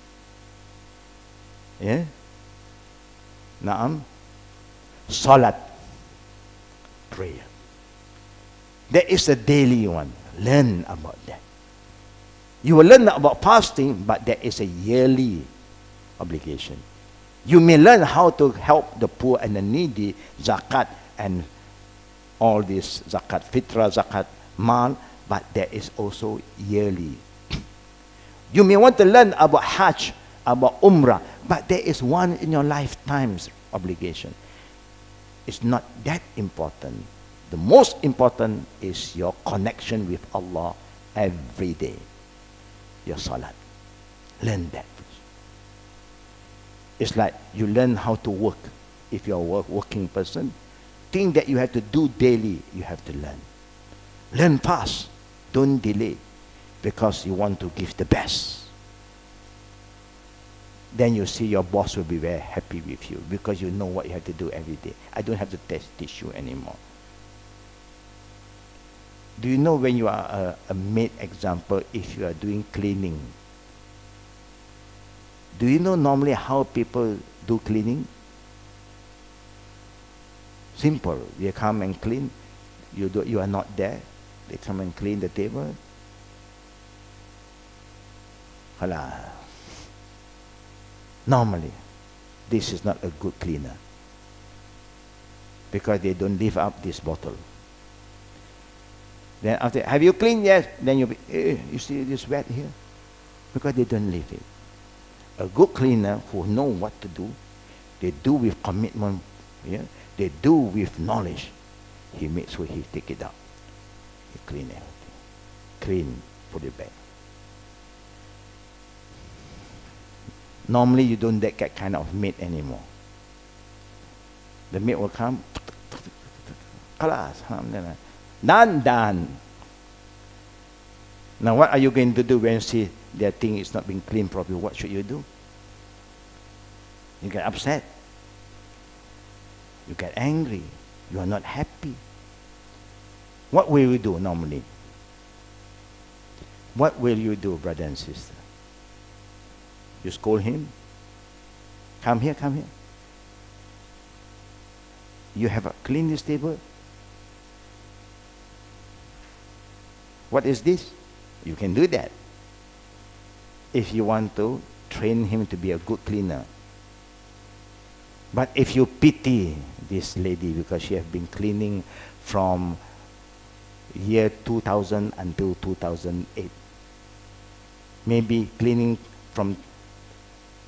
Yeah? Naam? Salat. Prayer. That is the daily one. Learn about that. You will learn about fasting, but there is a yearly obligation. You may learn how to help the poor and the needy, zakat and all this zakat, fitrah, zakat, mal, but there is also yearly. You may want to learn about Hajj, about Umrah, but there is one in your lifetime's obligation. It's not that important. The most important is your connection with Allah every day. Your salat. Learn that. It's like you learn how to work. If you're a working person, thing that you have to do daily, you have to learn. Learn fast. Don't delay, because you want to give the best. Then you see your boss will be very happy with you, because you know what you have to do every day. I don't have to teach you anymore. Do you know when you are a maid, example, if you are doing cleaning, do you know normally how people do cleaning? Simple. They come and clean. You are not there. They come and clean the table. Hala. Normally, this is not a good cleaner, because they don't lift up this bottle. Then after, have you cleaned? Yes. Then you see this wet here? Because they don't leave it. A good cleaner who know what to do, they do with commitment, yeah? They do with knowledge. He makes sure he take it out. He clean everything. Clean, put it back. Normally you don't get that kind of maid anymore. The maid will come, done. Now what are you going to do when you see that thing is not being cleaned properly? What should you do? You get upset. You get angry. You are not happy. What will you do normally? What will you do, brother and sister? You scold him? Come here, come here. You have cleaned this table? What is this? You can do that if you want to train him to be a good cleaner. But if you pity this lady because she has been cleaning from year 2000 until 2008, maybe cleaning from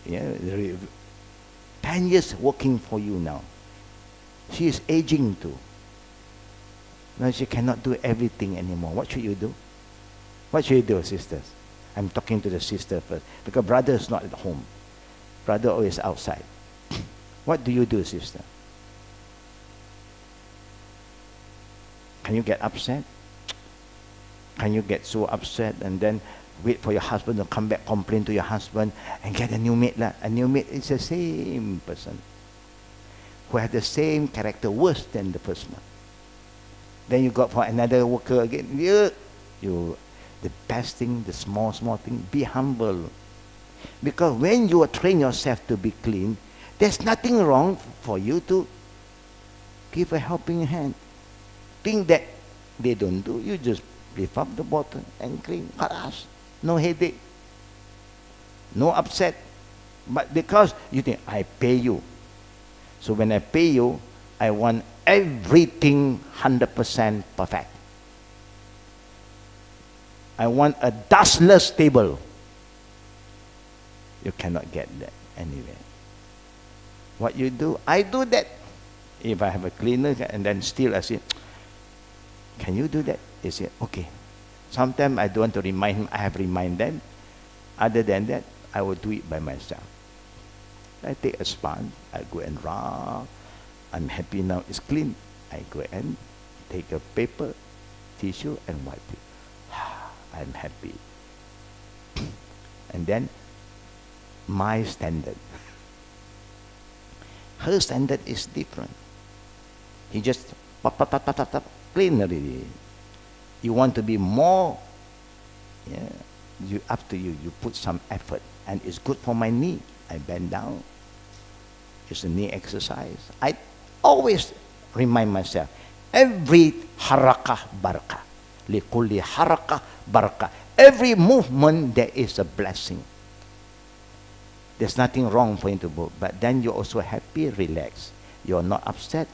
10 years working for you now. She is aging too. Now she cannot do everything anymore. What should you do? What should you do, sisters? I'm talking to the sister first, because brother is not at home. Brother always outside. What do you do, sister? Can you get upset? Can you get so upset and then wait for your husband to come back, complain to your husband, and get a new maid? A new maid is the same person who has the same character, worse than the first one. Then you got for another worker again. The best thing, the small thing, be humble. Because when you train yourself to be clean, there's nothing wrong for you to give a helping hand. Thing that they don't do, you just lift up the bottle and clean. Khalas. No headache. No upset. But because you think, I pay you. So when I pay you, I want everything 100% perfect. I want a dustless table. You cannot get that anywhere. What you do, I do that. If I have a cleaner and then still I say, can you do that? They say, okay. Sometimes I don't want to remind him, I have to remind them. Other than that, I will do it by myself. I take a sponge, I go and rub. I'm happy now it's clean. I go and take a paper, tissue and wipe it. I'm happy. And then my standard. Her standard is different. He just pop, pop, pop, pop, pop, pop, clean already. You want to be more, yeah, up to you. You put some effort. And it's good for my knee. I bend down. It's a knee exercise. I always remind myself, every harakah barakah. Likulli harakah barakah. Every movement, there is a blessing. There's nothing wrong for you to move. But then you're also happy, relaxed. You're not upset.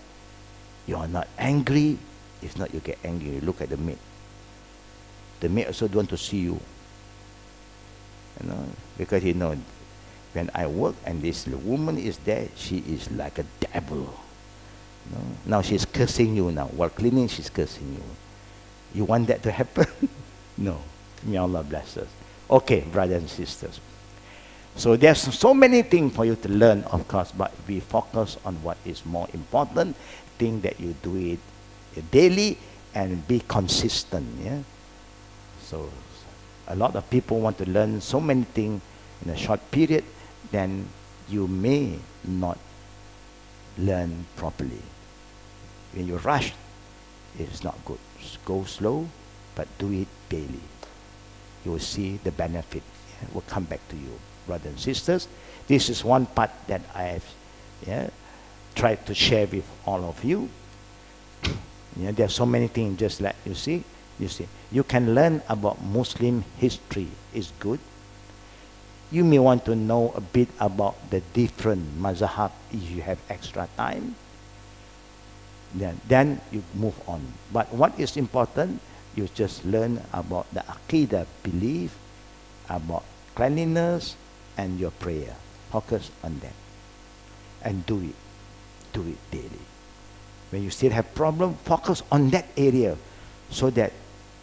You're not angry. If not, you get angry. You look at the maid. The maid also don't want to see you. You know, because you know, when I work and this woman is there, she is like a devil. You know? Now she's cursing you now. While cleaning, she's cursing you. You want that to happen? No. May Allah bless us. Okay, brothers and sisters. So there's so many things for you to learn, of course, but we focus on what is more important. Think that you do it daily and be consistent. Yeah. So a lot of people want to learn so many things in a short period, then you may not learn properly. When you rush, it's not good. Just go slow, but do it daily. You will see the benefit. Yeah, will come back to you. Brothers and sisters, this is one part that I have tried to share with all of you. There are so many things, just like you see. You can learn about Muslim history. Is good. You may want to know a bit about the different mazhab if you have extra time. Then you move on. But what is important, you just learn about the aqidah belief, about cleanliness, and your prayer. Focus on that. And do it. Do it daily. When you still have problem, focus on that area so that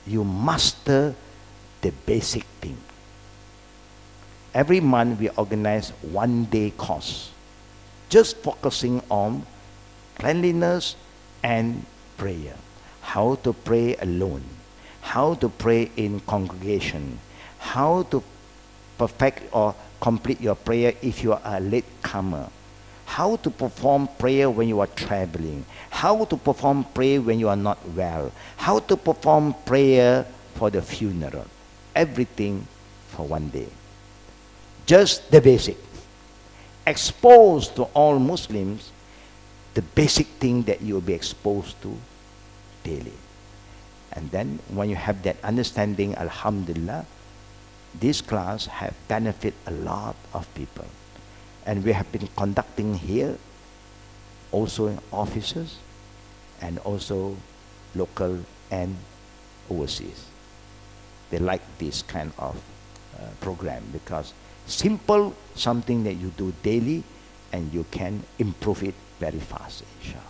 you master the basic thing. Every month we organize 1-day course, just focusing on cleanliness and prayer. How to pray alone, how to pray in congregation, how to perfect or complete your prayer if you are a latecomer, how to perform prayer when you are traveling, how to perform prayer when you are not well, how to perform prayer for the funeral. Everything for 1 day. Just the basic. Exposed to all Muslims the basic thing that you will be exposed to daily. And then when you have that understanding, alhamdulillah, this class have benefit a lot of people. And we have been conducting here, also in offices, and also local and overseas. They like this kind of program because simple, something that you do daily, and you can improve it very fast, inshallah.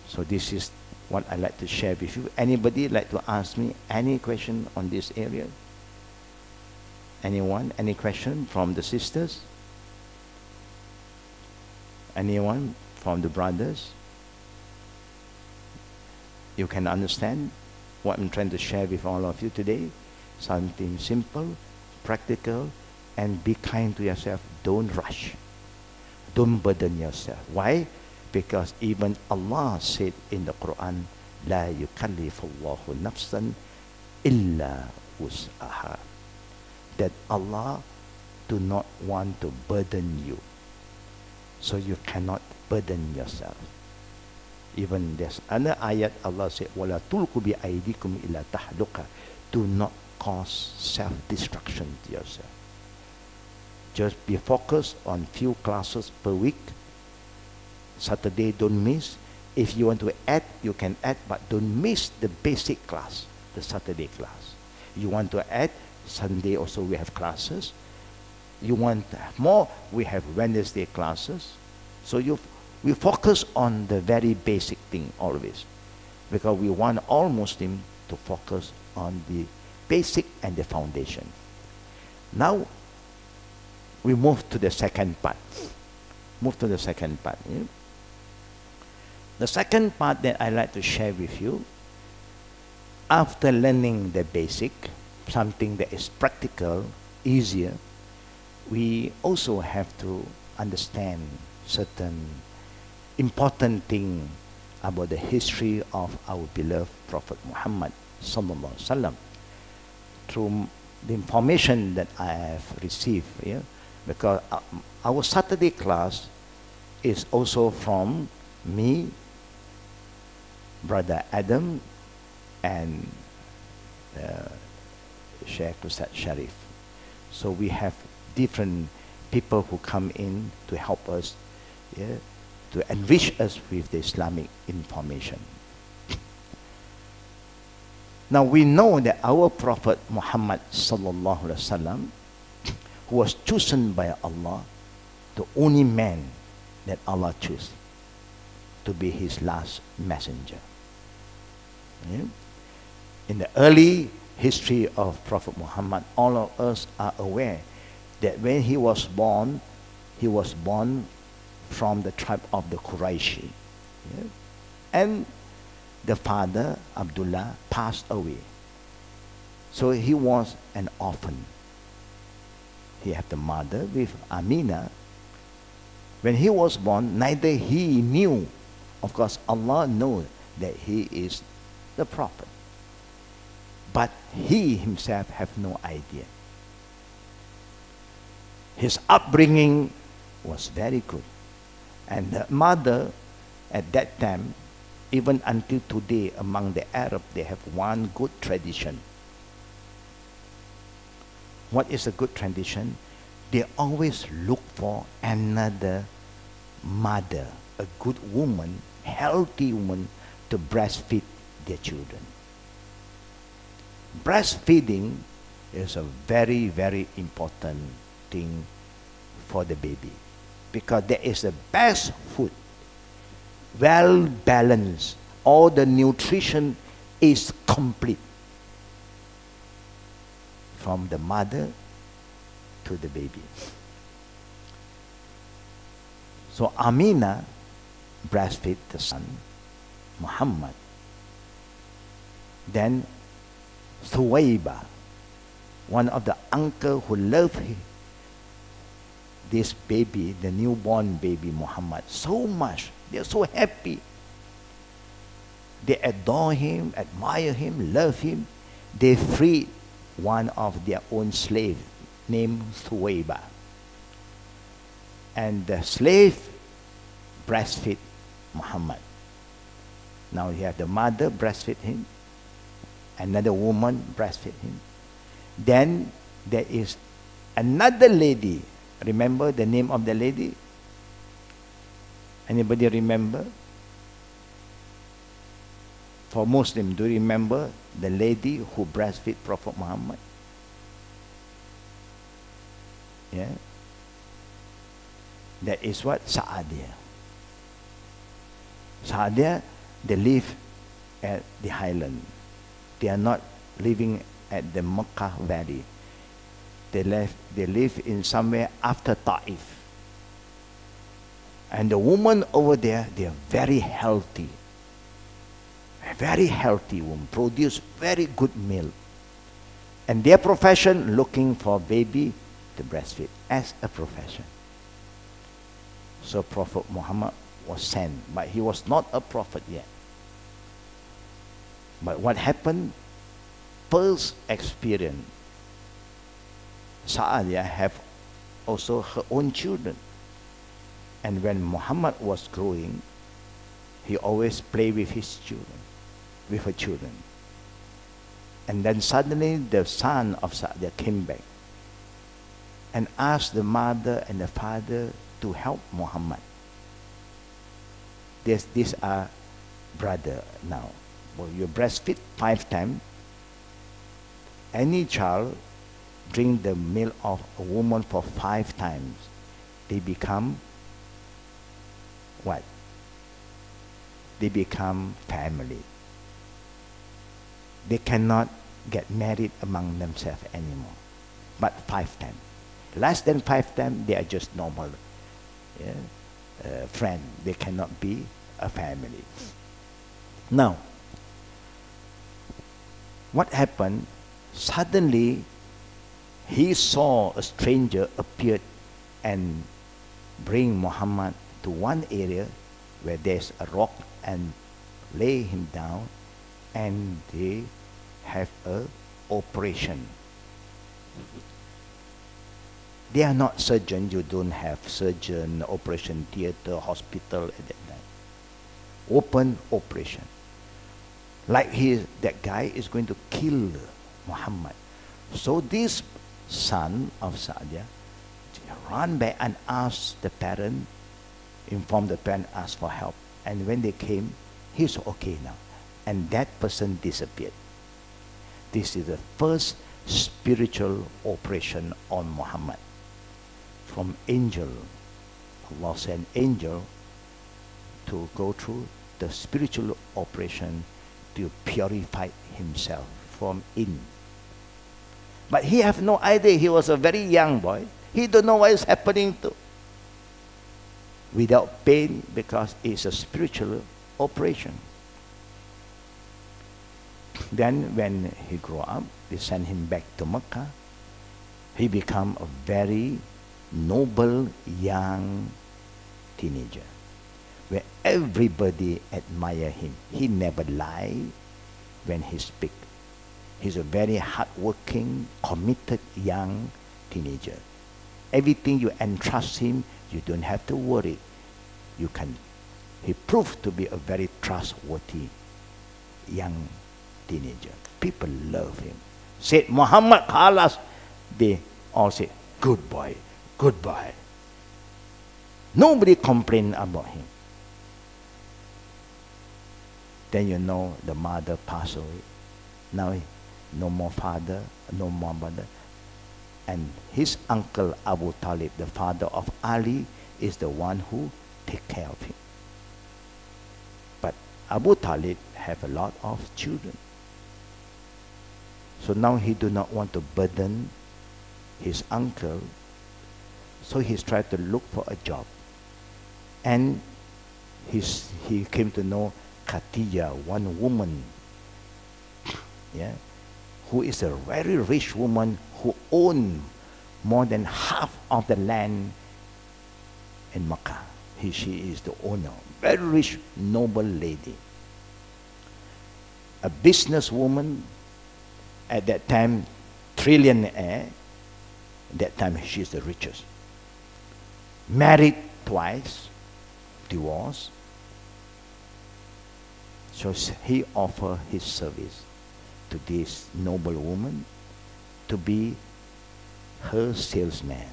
So this is what I like to share with you. Anybody like to ask me any question on this area? Anyone? Any question from the sisters? Anyone from the brothers? You can understand what I'm trying to share with all of you today. Something simple, practical, and be kind to yourself. Don't rush. Don't burden yourself. Why? Because even Allah said in the Quran, لا يكلف الله نفسا إلا وسعها. That Allah do not want to burden you. So you cannot burden yourself. Even there's another ayat, Allah said, وَلَا تُلْقُوا بِأَيْدِكُمْ إِلَّا تَحْلُقَ. Do not cause self-destruction to yourself. Just be focused on few classes per week. Saturday, don't miss. If you want to add, you can add, but don't miss the basic class, the Saturday class. You want to add, Sunday also we have classes. You want more, we have Wednesday classes. So we focus on the very basic thing always, because we want all Muslims to focus on the basic and the foundation. Now, we move to the second part. Move to the second part. Yeah? The second part that I like to share with you, after learning the basic, something that is practical, easier, we also have to understand certain important thing about the history of our beloved Prophet Muhammad sallallahu alaihi wasallam through the information that I have received. Yeah? Because our Saturday class is also from me, Brother Adam, and Sheikh Ustad Sharif. So we have different people who come in to help us, yeah, to enrich us with the Islamic information. Now we know that our Prophet Muhammad sallallahu alaihi wasallam, who was chosen by Allah, the only man that Allah chose to be his last messenger. Yeah? In the early history of Prophet Muhammad, all of us are aware that when he was born from the tribe of the Qurayshi. Yeah? And the father, Abdullah, passed away. So he was an orphan. He had the mother with Amina. When he was born, neither he knew, of course Allah knows that he is the prophet, but he himself have no idea. His upbringing was very good. And the mother at that time, even until today among the Arab, they have one good tradition. What is a good tradition? They always look for another mother, a good woman, healthy woman, to breastfeed their children. Breastfeeding is a very, very important thing for the baby, because that is the best food, well balanced, all the nutrition is complete from the mother to the baby. So Amina breastfed the son Muhammad. Then Thuwayba, one of the uncle who loved this baby, the newborn baby Muhammad, so much. They're so happy. They adore him, admire him, love him. They freed one of their own slave named Thuwayba. And the slave breastfed Muhammad. Now you have the mother breastfeed him, another woman breastfeed him. Then there is another lady. Remember the name of the lady? Anybody remember? For Muslim, do you remember the lady who breastfed Prophet Muhammad? Yeah. That is what? Sa'adiyah. Sa'adiyah, they live at the highland. They are not living at the Makkah Valley. They live in somewhere after Ta'if. And the woman over there, they are very healthy. A very healthy woman, produce very good milk. And their profession, looking for baby to breastfeed as a profession. So Prophet Muhammad was sent, but he was not a prophet yet. But what happened? First experience, Sa'adiyah have also her own children. And when Muhammad was growing, he always played with his children, with her children. And then suddenly the son of Sa'adiyah came back and asked the mother and the father to help Muhammad. these are brother now. Well, you breastfeed 5 times. Any child drink the milk of a woman for 5 times, they become what? They become family. They cannot get married among themselves anymore. But 5 times. Less than 5 times, they are just normal friend. They cannot be a family. Now, what happened? Suddenly, he saw a stranger appeared and bring Muhammad to one area where there's a rock and lay him down, and they have a operation. They are not surgeon. You don't have surgeon, operation theater, hospital at that time. Open operation. Like that guy is going to kill Muhammad. So this son of Sa'diya ran back and asked the parent, informed the parent, asked for help. And when they came, he's okay now. And that person disappeared. This is the first spiritual operation on Muhammad. From angel, Allah sent angel to go through the spiritual operation to purify himself from in. But he have no idea. He was a very young boy. He don't know what is happening to. Without pain, because it's a spiritual operation. Then when he grew up, they sent him back to Mecca. He became a very noble young teenager, where everybody admire him. He never lie when he speak. He's a very hardworking, committed young teenager. Everything you entrust him, you don't have to worry. You can. He proved to be a very trustworthy young teenager. People love him. Said Muhammad Khalas, they all say, good boy, good boy. Nobody complained about him. Then you know the mother passed away. Now no more father, no more mother. And his uncle Abu Talib, the father of Ali, is the one who take care of him. But Abu Talib have a lot of children. So now he do not want to burden his uncle. So he's tried to look for a job. And he came to know Khadija, one woman, who is a very rich woman who owned more than half of the land in Makkah. She is the owner, very rich, noble lady. A businesswoman, at that time, trillionaire. At that time, she's the richest. Married twice, divorced. So he offered his service to this noble woman to be her salesman.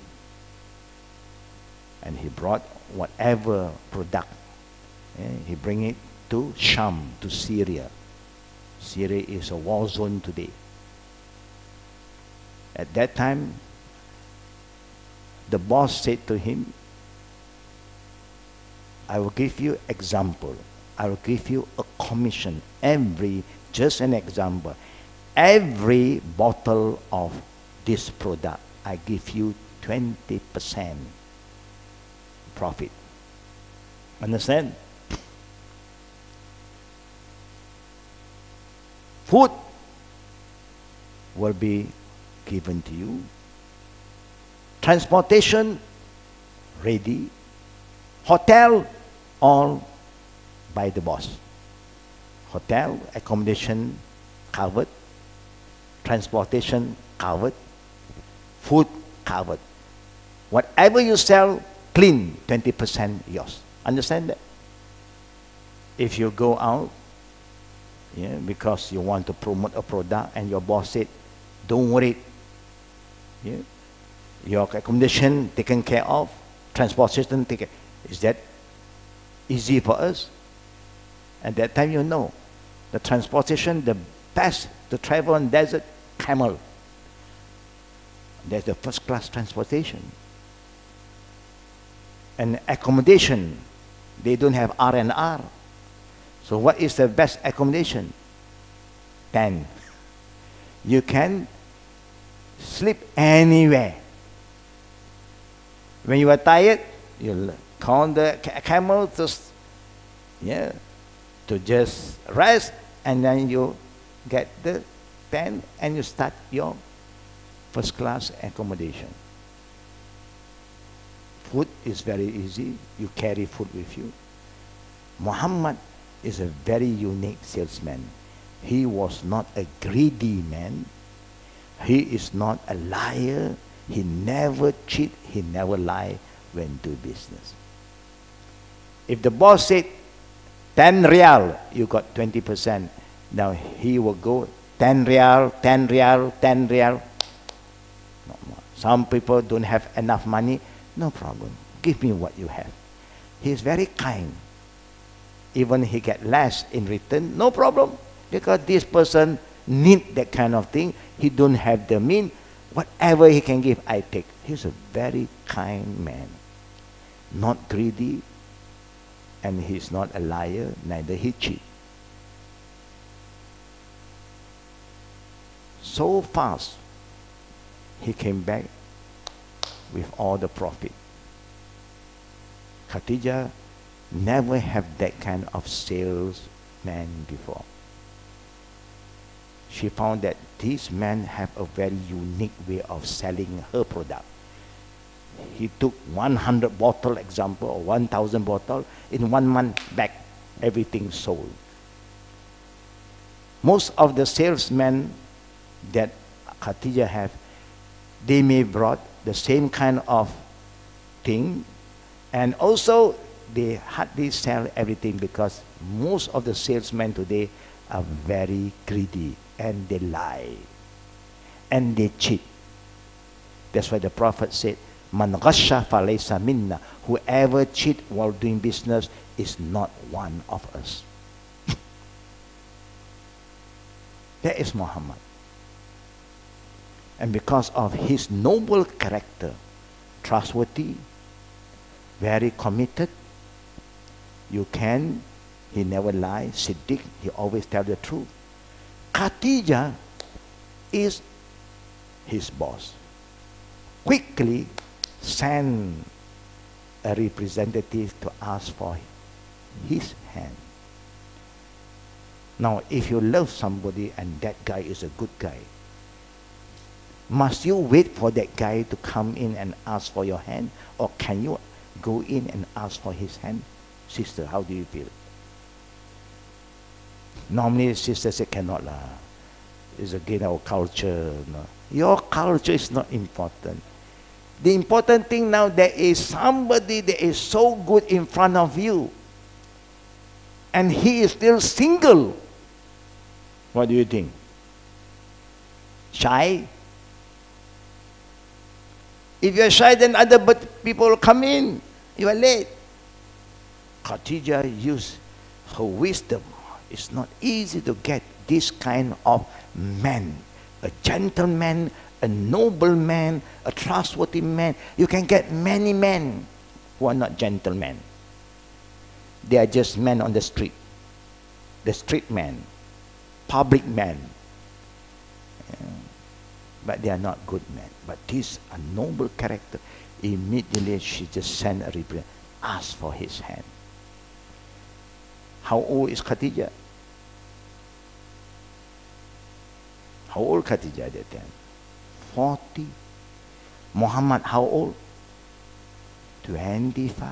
And he brought whatever product, he bring it to Sham, to Syria. Syria is a war zone today. At that time, the boss said to him, I will give you example. I will give you a commission. Just an example. Every bottle of this product, I give you 20% profit. Understand? Food will be given to you. Transportation, ready. Hotel, all by the boss. Hotel, accommodation covered. Transportation covered. Food covered. Whatever you sell, clean, 20% yours. Understand that? If you go out, because you want to promote a product and your boss said, don't worry, your accommodation taken care of, transportation taken. Is that easy for us? At that time, you know, the transportation, the best to travel on desert, camel. That's the first class transportation. And accommodation, they don't have R&R. So what is the best accommodation? Tent. You can sleep anywhere. When you are tired, you count the camel to, to just rest, and then you get the tent and you start your first class accommodation. Food is very easy. You carry food with you. Muhammad is a very unique salesman. He was not a greedy man. He is not a liar. He never cheat. He never lie when do business. If the boss said 10 real, you got 20%. Now he will go 10 real, 10 real, 10 real. No more. Some people don't have enough money. No problem. Give me what you have. He is very kind. Even he get less in return, no problem. Because this person need that kind of thing. He don't have the mean. Whatever he can give, I take. He's a very kind man. Not greedy. And he's not a liar. Neither he cheat. So fast, he came back with all the profit. Khadijah never have that kind of salesman before. She found that this man have a very unique way of selling her product. He took 100 bottle example, or 1,000 bottle, in 1 month back, everything sold. Most of the salesmen that Khadijah have, they may brought the same kind of thing, and also they hardly sell everything because most of the salesmen today are very greedy and they lie and they cheat. That's why the Prophet said, "Man ghasha falaysa minna." Whoever cheat while doing business is not one of us. That is Muhammad. And because of his noble character, trustworthy, very committed, he never lies, Siddiq, he always tells the truth. Khadijah is his boss. Quickly send a representative to ask for his hand. Now, if you love somebody and that guy is a good guy, must you wait for that guy to come in and ask for your hand? Or can you go in and ask for his hand? Sister, how do you feel? Normally, sister say, cannot lah. It's against our culture. No. Your culture is not important. The important thing now, there is somebody that is so good in front of you. And he is still single. What do you think? Shy? If you are shy, then other people will come in. You are late. Khadijah used her wisdom. It's not easy to get this kind of man. A gentleman, a noble man, a trustworthy man. You can get many men who are not gentlemen. They are just men on the street. The street man. Public man. But they are not good men. But this a noble character. Immediately she just sent a representative, asked for his hand. How old is Khadijah? How old Khadijah at that time? 40. Muhammad, how old? 25.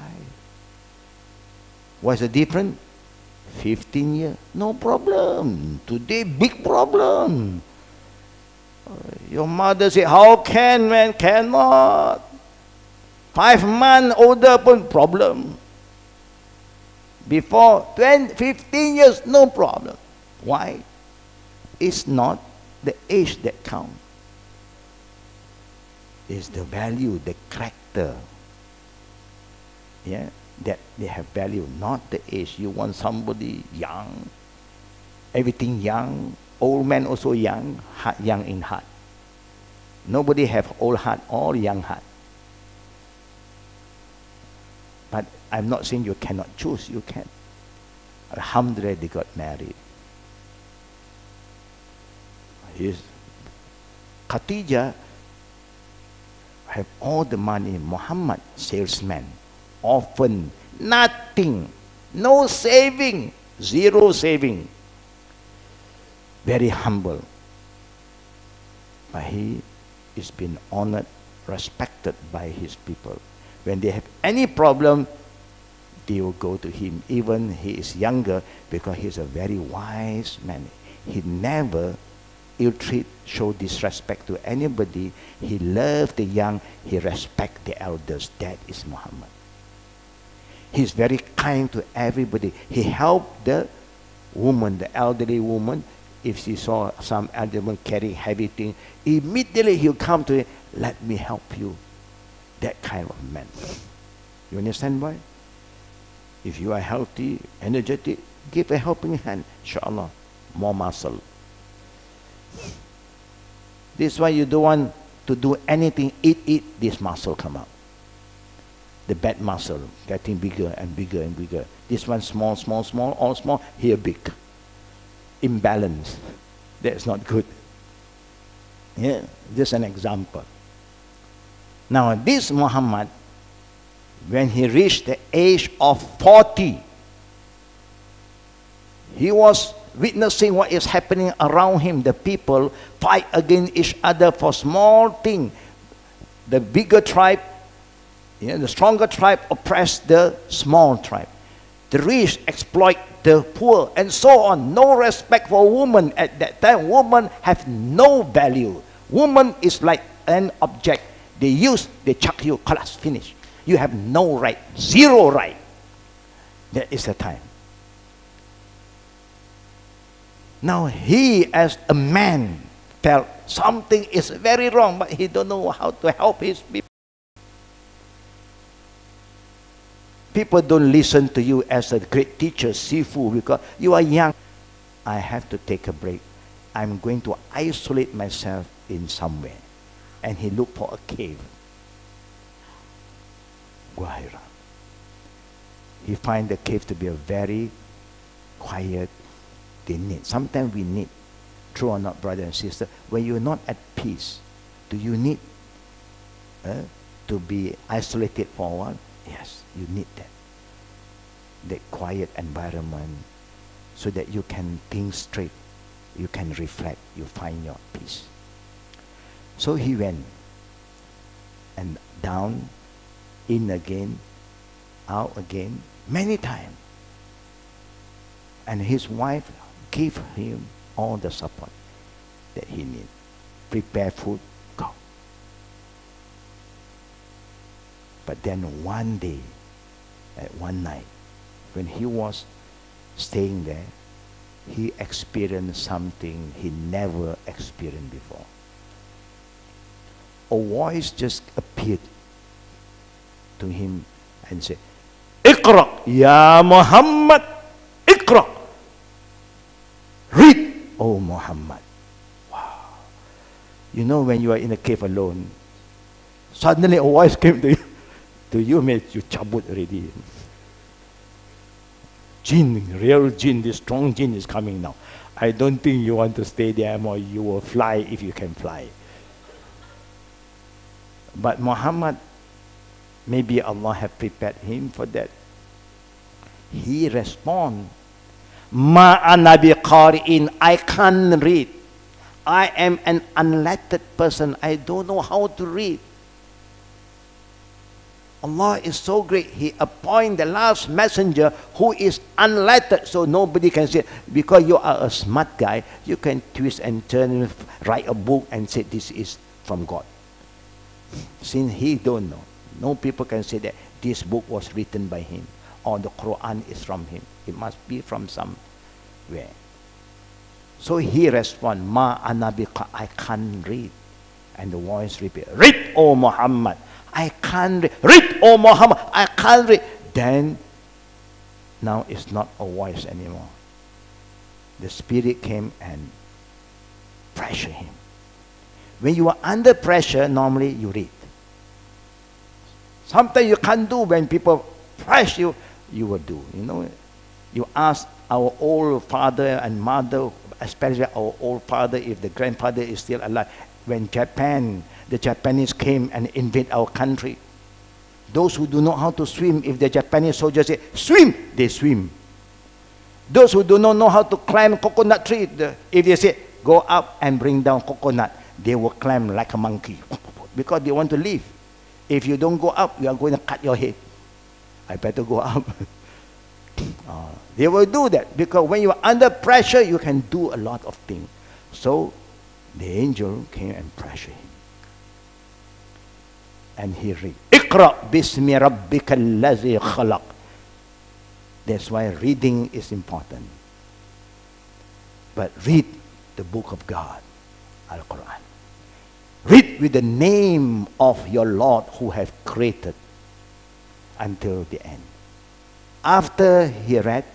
What's the difference? 15 years. No problem. Today, big problem. Your mother said, how can man? Cannot. 5 months older pun problem. Before 15 years, no problem. Why? It's not the age that counts. It's the value, the character. Yeah? that they have value, not the age. You want somebody young, everything young, old man also young, heart young in heart. Nobody have old heart or young heart. But I'm not saying you cannot choose, you can. Alhamdulillah, they got married. Khadija have all the money. Muhammad, salesman, orphan, nothing, no saving, zero saving. Very humble. But he is being honored, respected by his people. When they have any problem, they will go to him. Even he is younger, because he is a very wise man. He never ill-treat, show disrespect to anybody. He loved the young, he respect the elders. That is Muhammad. He's very kind to everybody. He helped the woman, the elderly woman. If she saw some elderly woman carrying heavy thing, immediately he'll come to her, let me help you. That kind of man. You understand why? If you are healthy, energetic, give a helping hand, inshallah, more muscle. This is why you don't want to do anything, eat, this muscle come out. The bad muscle getting bigger and bigger and bigger. This one small, all small, here big. Imbalance. That's not good. Yeah, just an example. Now this Muhammad, when he reached the age of 40, he was witnessing what is happening around him. The people fight against each other for small things. The bigger tribe, the stronger tribe oppress the small tribe. The rich exploit the poor, and so on. No respect for women at that time. Women have no value. Woman is like an object. They use, they chuck you, class, finish. You have no right, zero right. That is the time. Now he, as a man, felt something is very wrong, but he don't know how to help his people. People don't listen to you as a great teacher, Sifu, because you are young. I have to take a break. I'm going to isolate myself in somewhere. And he looked for a cave. Guahira. He find the cave to be a very quiet. They need. Sometimes we need. True or not, brother and sister? When you're not at peace, do you need to be isolated for a while? Yes, you need that. That quiet environment, so that you can think straight, you can reflect, you find your peace. So he went, and down, in again, out again, many times. And his wife gave him all the support that he needed. Prepare food, go. But then one day, at one night, when he was staying there, he experienced something he never experienced before. A voice just appeared to him and said, "Iqra, ya Muhammad, Iqra. Read, O Muhammad." Wow. You know, when you are in a cave alone, suddenly a voice came to you, mate, you chabut already. Jinn, real jinn, the strong jinn is coming now. I don't think you want to stay there more. You will fly if you can fly. But Muhammad, maybe Allah have prepared him for that. He respond, "Ma ana biqari'in, I can't read. I am an unlettered person. I don't know how to read." Allah is so great. He appoint the last messenger who is unlettered, so nobody can say, because you are a smart guy, you can twist and turn, write a book and say this is from God. Since he don't know, no people can say that this book was written by him or the Quran is from him. It must be from somewhere. So he respond, "Ma ana biqa, I can't read." And the voice repeat, "Read, O Muhammad." "I can't read." "Read, O Muhammad." "I can't read." Then, now it's not a voice anymore. The Spirit came and pressured him. When you are under pressure, normally you read. Sometimes you can't do. When people press you, you will do. You know, you ask our old father and mother, especially our old father, if the grandfather is still alive. When the Japanese came and invade our country, those who do not know how to swim, if the Japanese soldiers say, swim, they swim. Those who do not know how to climb coconut tree, if they say, go up and bring down coconut, they will climb like a monkey because they want to live. If you don't go up, you are going to cut your head. I better go up. They will do that because when you are under pressure, you can do a lot of things. So the angel came and pressured him. And he read, Iqra bismi rabbika allazi khalaq. That's why reading is important. But read the book of God, Al-Quran. Read with the name of your Lord who have created until the end. After he read,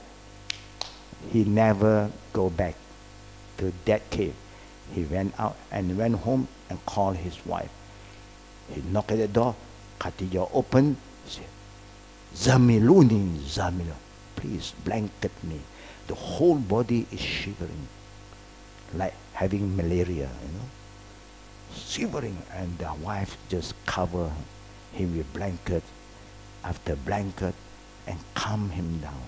he never go back to that cave. He went out and went home and called his wife. He knocked at the door. Khadijah opened. Said, Zamiluni, Zamilun. Please blanket me. The whole body is shivering, like having malaria, you know. Shivering, and the wife just covered him with blanket after blanket and calm him down.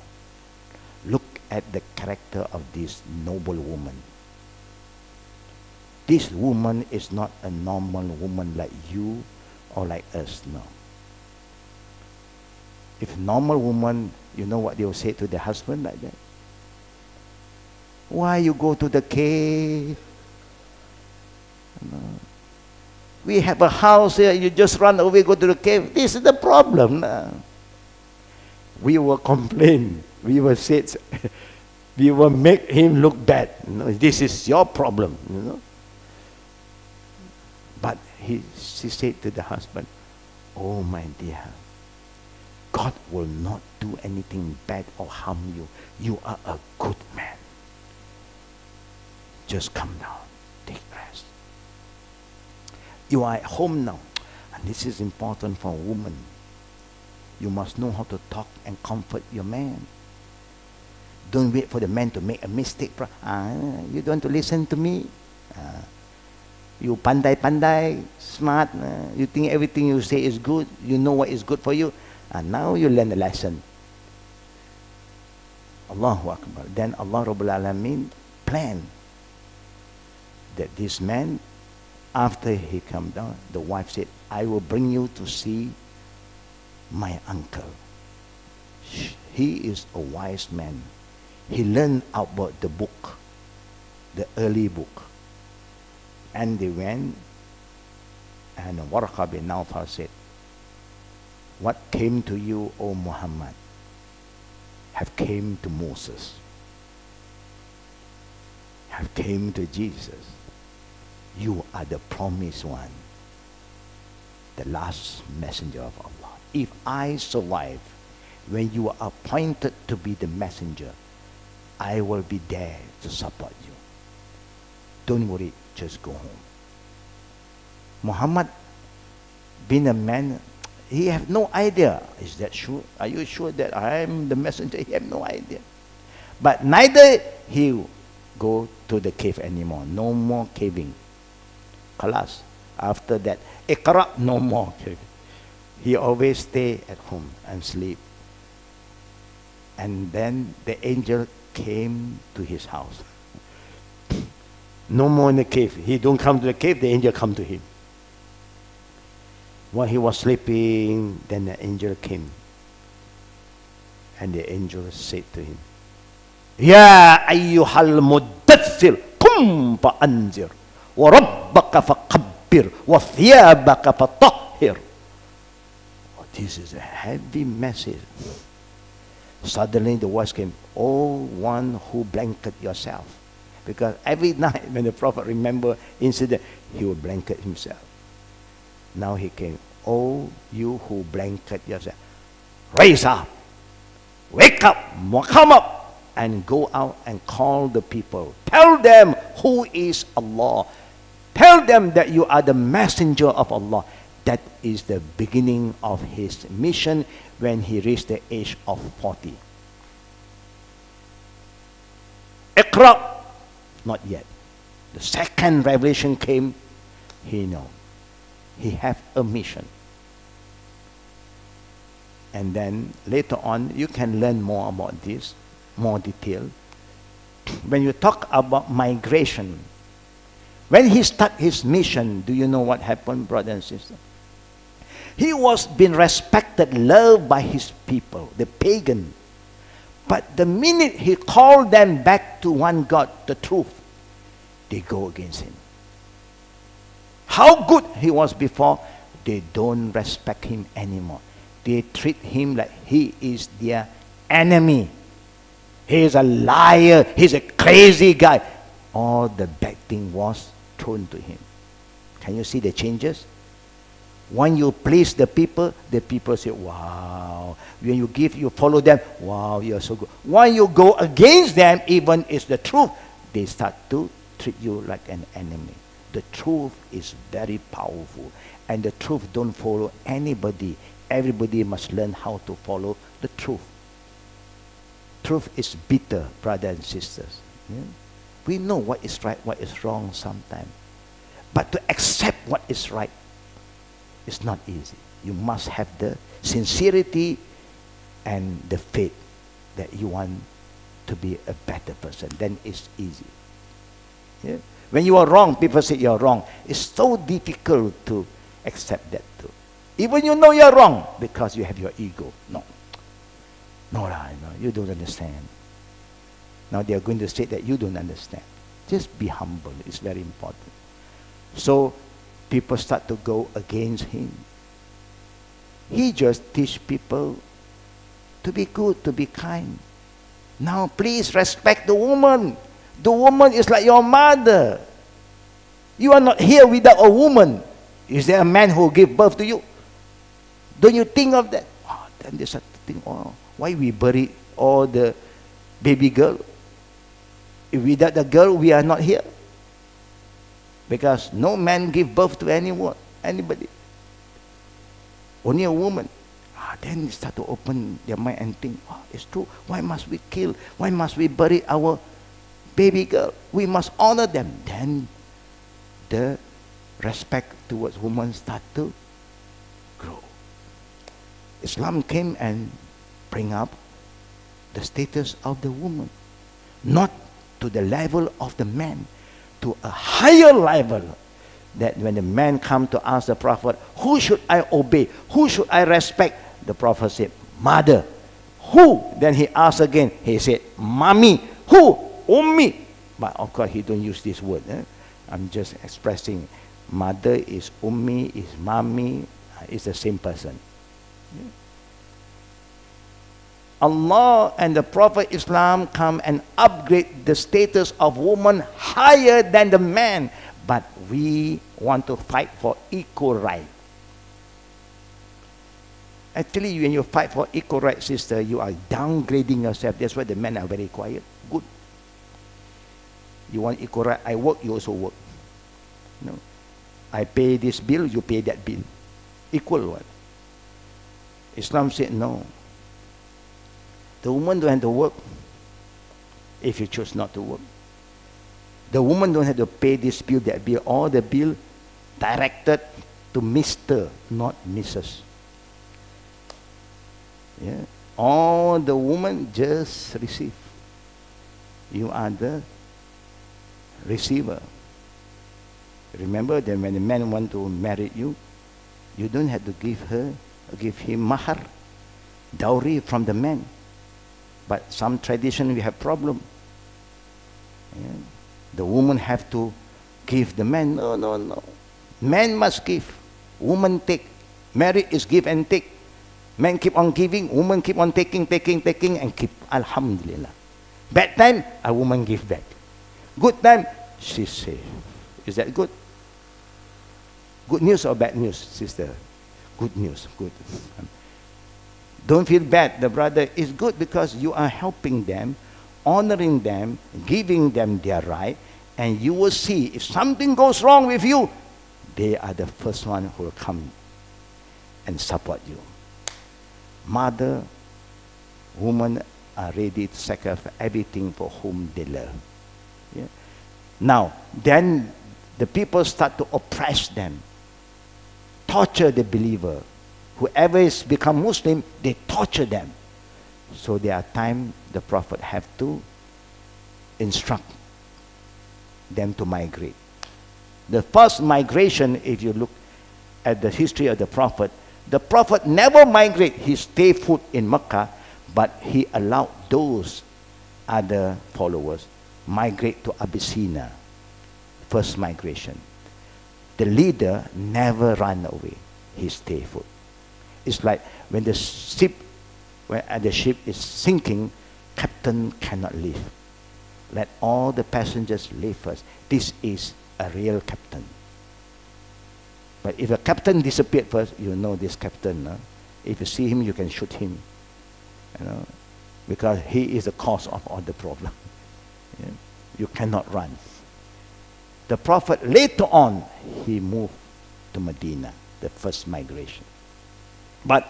Look at the character of this noble woman. This woman is not a normal woman like you or like us, no. If normal woman, you know what they will say to the husband like that? Why you go to the cave? No. We have a house here, you just run away, go to the cave. This is the problem. We will complain. We will say, we will make him look bad. No, this is your problem, you know. But she said to the husband, oh my dear, God will not do anything bad or harm you. You are a good man. Just come down, take rest. You are at home now, and this is important for a woman. You must know how to talk and comfort your man. Don't wait for the man to make a mistake. You don't want to listen to me. You pandai, smart. You think everything you say is good. You know what is good for you. And now you learn the lesson. Allahu Akbar. Then Allah Rabbul Alameen planned that this man, after he come down, the wife said, I will bring you to see my uncle. He is a wise man. He learned about the book, the early book. And they went, and Warqa bin Nawfal said, what came to you, O Muhammad, have came to Moses, have came to Jesus. You are the promised one, the last messenger of Allah. If I survive, when you are appointed to be the messenger, I will be there to support you. Don't worry, just go home. Muhammad, being a man, he have no idea. Is that sure? Are you sure that I am the messenger? He have no idea. But neither he go to the cave anymore. No more caving. Khalas. After that, Iqra, no more caving. He always stay at home and sleep. And then the angel came to his house. No more in the cave. He don't come to the cave, the angel come to him. While he was sleeping, then the angel came. And the angel said to him, Ya ayyuhal muddathir, qum fa'anzir, wa rabbaka faqabbir, wa thiyabaka fatahhir. This is a heavy message. Suddenly the voice came, oh, one who blanket yourself. Because every night when the Prophet remember incident, he would blanket himself. Now he came, oh, you who blanket yourself, raise up Wake up, come up, and go out and call the people. Tell them who is Allah. Tell them that you are the messenger of Allah. That is the beginning of his mission when he reached the age of 40. Iqra, not yet. The second revelation came, he know. He have a mission. And then later on, you can learn more about this, more detail. When you talk about migration, when he started his mission, do you know what happened, brother and sister? He was being respected, loved by his people, the pagan. But the minute he called them back to one God, the truth, they go against him. How good he was before, they don't respect him anymore. They treat him like he is their enemy. He is a liar. He's a crazy guy. All the bad thing was thrown to him. Can you see the changes? When you please the people say, wow. When you give, you follow them, wow, you're so good. When you go against them, even it's the truth, they start to treat you like an enemy. The truth is very powerful. And the truth don't follow anybody. Everybody must learn how to follow the truth. Truth is bitter, brothers and sisters. Yeah? We know what is right, what is wrong sometimes. But to accept what is right is not easy. You must have the sincerity and the faith that you want to be a better person. Then it's easy. Yeah? When you are wrong, people say you're wrong. It's so difficult to accept that too. Even you know you're wrong because you have your ego. No, you don't understand. Now they are going to say that you don't understand. Just be humble. It's very important. So people start to go against him. He just teach people to be good, to be kind. Now please respect the woman. The woman is like your mother. You are not here without a woman. Is there a man who will give birth to you? Don't you think of that? Oh, then they start to think, oh, why we bury all the baby girl? If without the girl, we are not here. Because no man give birth to anyone, anybody. Only a woman. Then they start to open their mind and think, oh, it's true. Why must we kill? Why must we bury our baby girl? We must honor them. Then the respect towards women start to grow. Islam came and bring up the status of the woman, not to the level of the man, to a higher level. That when the man come to ask the Prophet, who should I obey? Who should I respect? The Prophet said, mother. Who? Then he asked again. He said, mommy. Who? Ummi. But of course he don't use this word. I'm just expressing. Mother is ummi, is mommy, is the same person. Allah and the Prophet Islam come and upgrade the status of woman higher than the man. But we want to fight for equal right. Actually, when you fight for equal right, sister, you are downgrading yourself. That's why the men are very quiet. Good. You want equal right, I work, you also work. No. I pay this bill, you pay that bill. Equal what? Islam said no. The woman don't have to work if you choose not to work. The woman don't have to pay this bill, that bill. All the bill directed to Mr., not Mrs. Yeah. All the woman just receive. You are the receiver. Remember that when the man want to marry you, you don't have to give him mahar, dowry from the man. But some tradition we have problem. Yeah. The woman have to give the man. No. Man must give. Woman take. Marriage is give and take. Man keep on giving. Woman keep on taking and keep. Alhamdulillah. Bad time, a woman give back. Good time, she's safe. Is that good? Good news or bad news, sister? Good news. Good. Don't feel bad. The brother is good because you are helping them, honoring them, giving them their right, and you will see if something goes wrong with you, they are the first one who will come and support you. Mother, woman are ready to sacrifice everything for whom they love. Yeah? Now, then the people start to oppress them, torture the believer. Whoever is become Muslim, they torture them. So there are times the Prophet have to instruct them to migrate. The first migration, if you look at the history of the Prophet never migrate. He stayed put in Mecca, but he allowed those other followers migrate to Abyssinia. First migration. The leader never ran away. He stayed put. It's like when the ship is sinking, captain cannot leave. Let all the passengers leave first. This is a real captain. But if a captain disappeared first, you know this captain. No? If you see him, you can shoot him. You know, because he is the cause of all the problem. Yeah? You cannot run. The Prophet later on, he moved to Medina, the first migration. But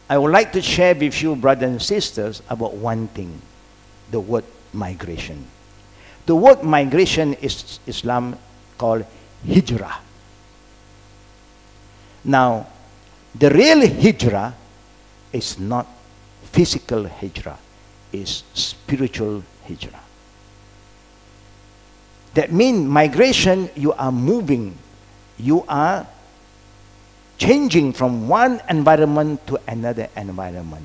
I would like to share with you, brothers and sisters, about one thing, the word migration. The word migration is Islam called hijrah. Now, the real hijrah is not physical hijrah, it's spiritual hijrah. That means migration, you are moving, you are changing from one environment to another environment.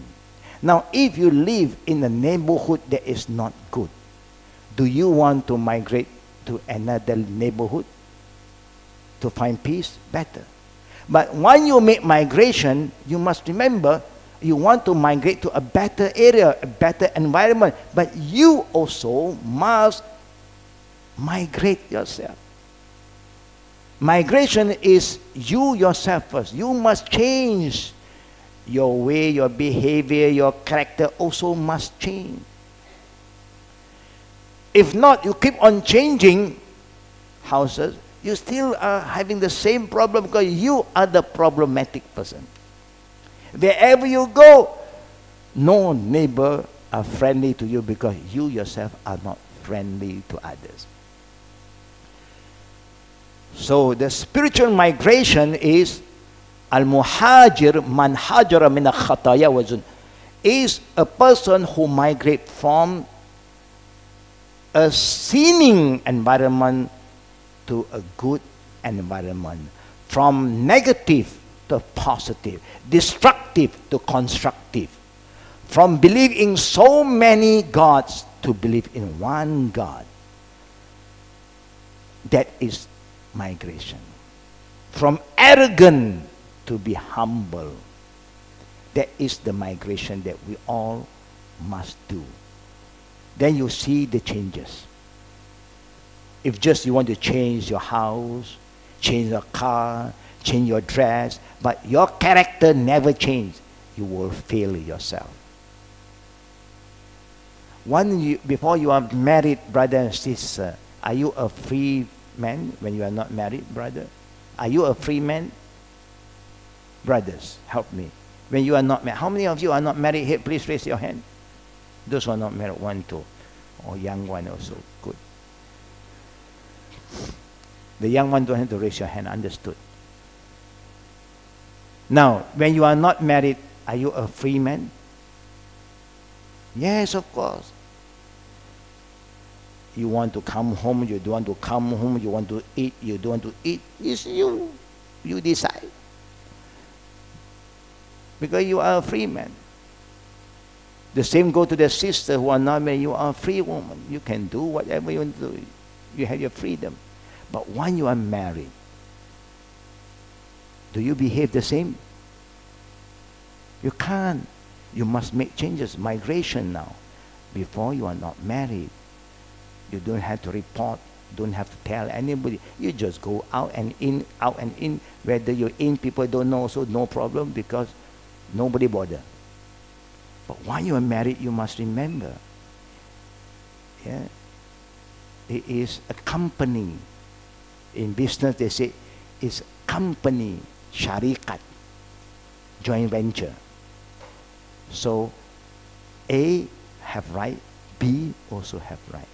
Now, if you live in a neighborhood that is not good, do you want to migrate to another neighborhood to find peace? Better. But when you make migration, you must remember you want to migrate to a better area, a better environment. But you also must migrate yourself. Migration is you yourself first. You must change your way, your behavior, your character also must change. If not, you keep on changing houses, you still are having the same problem because you are the problematic person. Wherever you go, no neighbor are friendly to you because you yourself are not friendly to others. So the spiritual migration is al-muhajir man hajara min al-khataya wazun, is a person who migrates from a sinning environment to a good environment, from negative to positive, destructive to constructive, from believing so many gods to believe in one God. That is migration. From arrogant to be humble. That is the migration that we all must do. Then you see the changes. If just you want to change your house, change your car, change your dress, but your character never changes, you will fail yourself. Before you are married, brother and sister, are you a free man when you are not married, brother? Are you a free man? Brothers, help me. When you are not married, how many of you are not married here? Please raise your hand. Those who are not married, 1, 2, or young one also. Good. The young one don't have to raise your hand. Understood. Now, when you are not married, are you a free man? Yes, of course. You want to come home, you don't want to come home, you want to eat, you don't want to eat. It's you. You decide. Because you are a free man. The same go to the sister who are not married. You are a free woman. You can do whatever you want to do. You have your freedom. But when you are married, do you behave the same? You can't. You must make changes. Migration now. Before you are not married, you don't have to report, don't have to tell anybody. You just go out and in, out and in. Whether you're in, people don't know, so no problem because Nobody bother. But while you are married, you must remember, yeah, it is a company. In business, they say it's company, sharikat, joint venture. So A have right, B also have right.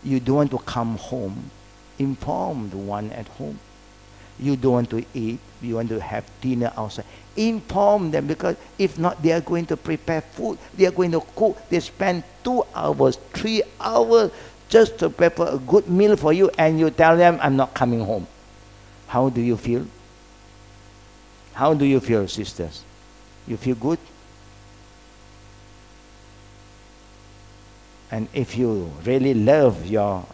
You don't want to come home, inform the one at home. You don't want to eat, you want to have dinner outside. Inform them, because if not, they are going to prepare food, they are going to cook. They spend 2 hours, 3 hours just to prepare a good meal for you, and you tell them, I'm not coming home. How do you feel? How do you feel, sisters? You feel good? And if you really love you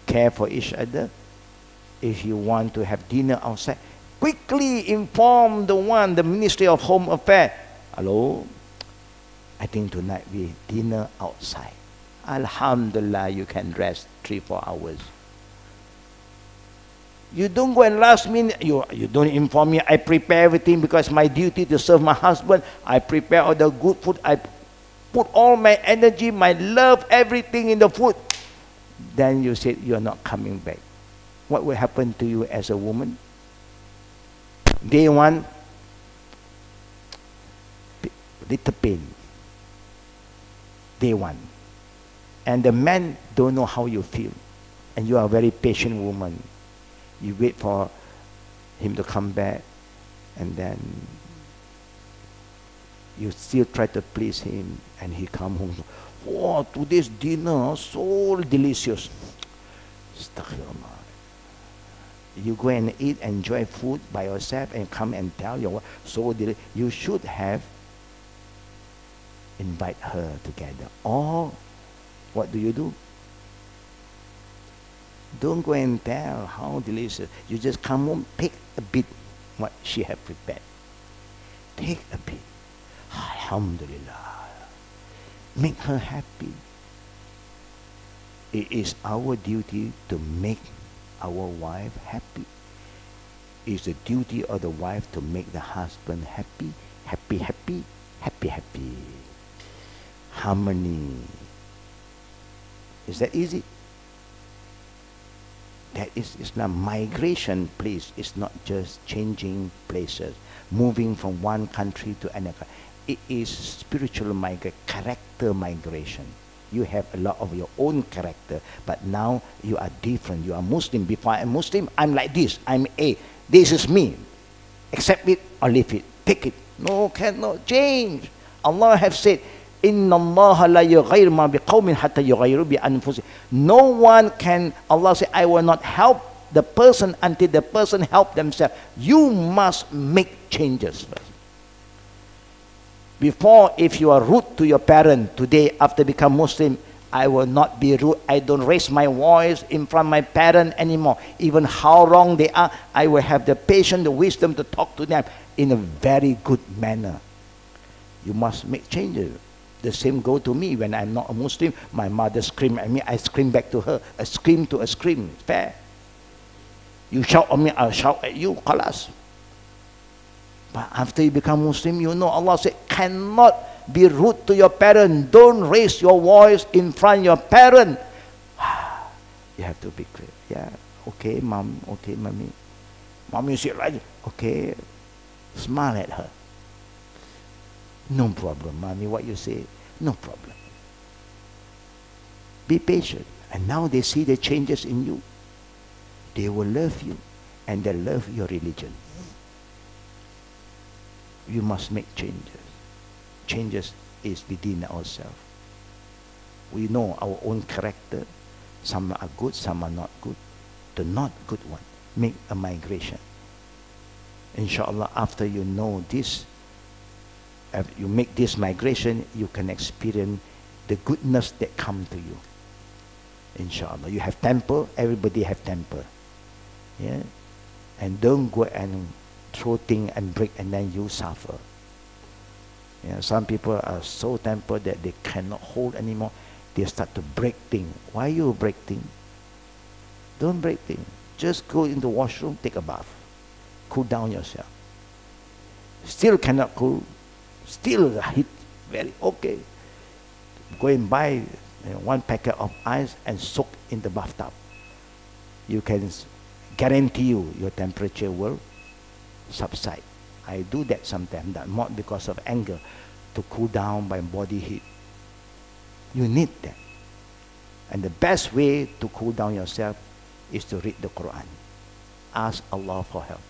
care for each other, if you want to have dinner outside, quickly inform the Ministry of Home Affairs. Hello, I think tonight we dinner outside. Alhamdulillah, you can rest 3-4 hours. You don't go and last minute, you don't inform me. I prepare everything because my duty to serve my husband. I prepare all the good food. I put all my energy, my love, everything in the food. Then you said you are not coming back. What will happen to you as a woman? Day one, little pain. Day one. And the man don't know how you feel. And you are a very patient woman. You wait for him to come back, and then you still try to please him, and he come home. Oh, today's dinner so delicious. Astaghfirullah. You go and eat, enjoy food by yourself, and come and tell your wife, so delicious. You should have invite her together. Or what do? Don't go and tell how delicious. You just come home, take a bit what she have prepared. Take a bit. Alhamdulillah. Make her happy. It is our duty to make our wife happy. It is the duty of the wife to make the husband happy, happy, happy, happy, happy. Harmony. Is that easy? That is Islam. Migration, please, is not just changing places, moving from one country to another. It is spiritual migration, character migration. You have a lot of your own character, but now you are different. You are Muslim. Before I'm Muslim, I'm like this. I'm A. This is me. Accept it or leave it. Take it. No, cannot change. Allah have said, Inna Allah la yughayir ma biqawmin hatta yughayyiru bi anfusihim. No one can, Allah said, I will not help the person until the person help themselves. You must make changes first. Before, if you are rude to your parent, today after become Muslim, I will not be rude. I don't raise my voice in front of my parent anymore. Even how wrong they are, I will have the patience, the wisdom to talk to them in a very good manner. You must make changes. The same go to me. When I'm not a Muslim, my mother scream at me, I scream back to her. A scream to a scream. It's fair. You shout at me, I'll shout at you. Khalas. But after you become Muslim, you know Allah said, cannot be rude to your parent. Don't raise your voice in front of your parent. You have to be clear. Yeah, okay, mom, okay, mommy. Mommy said, right, okay. Smile at her. No problem, mommy, what you say, no problem. Be patient. And now they see the changes in you. They will love you, and they love your religion. You must make changes. Changes is within ourselves. We know our own character. Some are good, some are not good. The not good one, make a migration. Inshallah, after you know this, if you make this migration, you can experience the goodness that come to you. Inshallah. You have temper, everybody have temper. Yeah? And don't go and throw things and break and then you suffer. Yeah, some people are so tempered that they cannot hold anymore. They start to break things. Why you break things? Don't break things. Just go in the washroom, take a bath. Cool down yourself. Still cannot cool. Still the heat very okay. Go and buy one packet of ice and soak in the bathtub. You can guarantee your temperature will subside. I do that sometimes, that not because of anger, to cool down my body heat. You need that. And the best way to cool down yourself is to read the Quran. Ask Allah for help.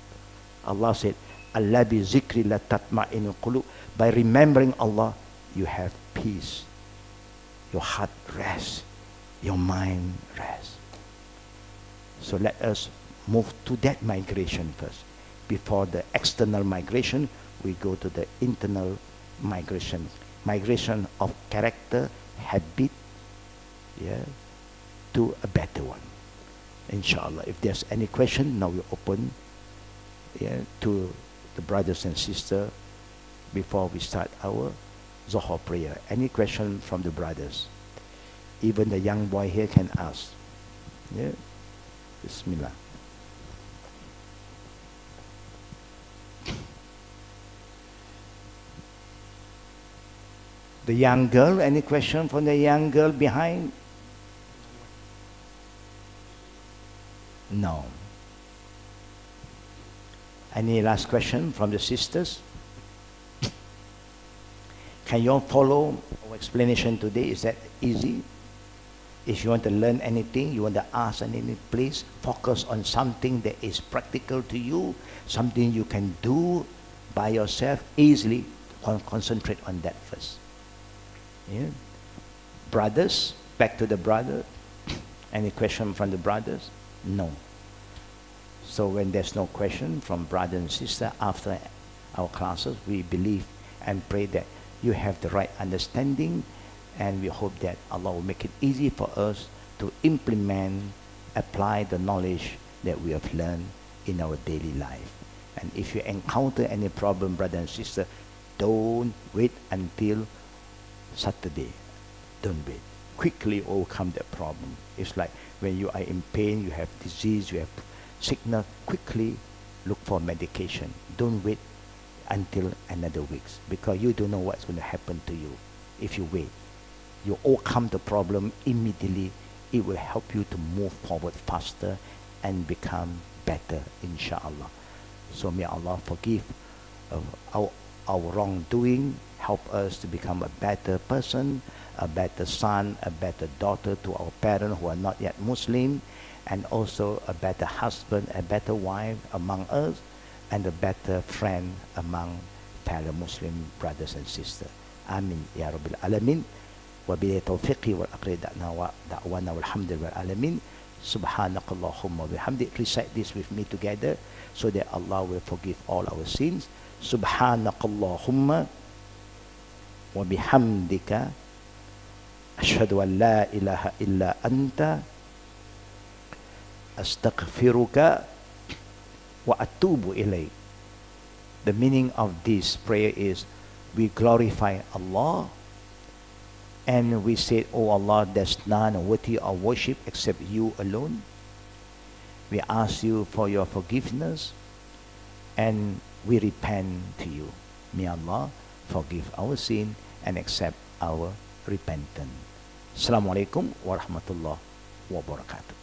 Allah said, Allah bi zikri la tatma'inul qulub. By remembering Allah, you have peace. Your heart rests. Your mind rests. So let us move to that migration first. Before the external migration, we go to the internal migration. Migration of character, habit, to a better one. Inshallah. If there's any question, now we open to the brothers and sisters before we start our Zohar prayer. Any question from the brothers? Even the young boy here can ask. Yeah. Bismillah. The young girl, any question from the young girl behind? No. Any last question from the sisters? Can you all follow our explanation today? Is that easy? If you want to learn anything, you want to ask anything, please focus on something that is practical to you, something you can do by yourself easily. Concentrate on that first. Yeah. Brothers, back to the brother. Any question from the brothers? No. So when there's no question from brother and sister after our classes, we believe and pray that you have the right understanding, and we hope that Allah will make it easy for us to implement, apply the knowledge that we have learned in our daily life. And if you encounter any problem, brother and sister, don't wait until Saturday. Don't wait. Quickly overcome that problem. It's like when you are in pain, you have disease, you have sickness, quickly look for medication. Don't wait until another week, because you don't know what's going to happen to you. If you wait, you overcome the problem immediately. It will help you to move forward faster and become better, inshallah. So may Allah forgive our wrongdoing, help us to become a better person, a better son, a better daughter to our parents who are not yet Muslim, and also a better husband, a better wife among us, and a better friend among fellow Muslim brothers and sisters. Amin ya Rabbil Alamin. Wabillahi tawfiqi wal aqri da'wana walhamdulillah alamin. Subhanakallahumma bihamdik. Recite this with me together so that Allah will forgive all our sins. Subhanakallahumma wa bihamdika ashhadu an la ilaha illa anta astaghfiruka wa atubu ilayk. The meaning of this prayer is we glorify Allah and we say, "Oh Allah, there's none worthy of worship except you alone. We ask you for your forgiveness and we repent to you. May Allah forgive our sin and accept our repentance." Assalamu alaikum warahmatullahi wabarakatuh.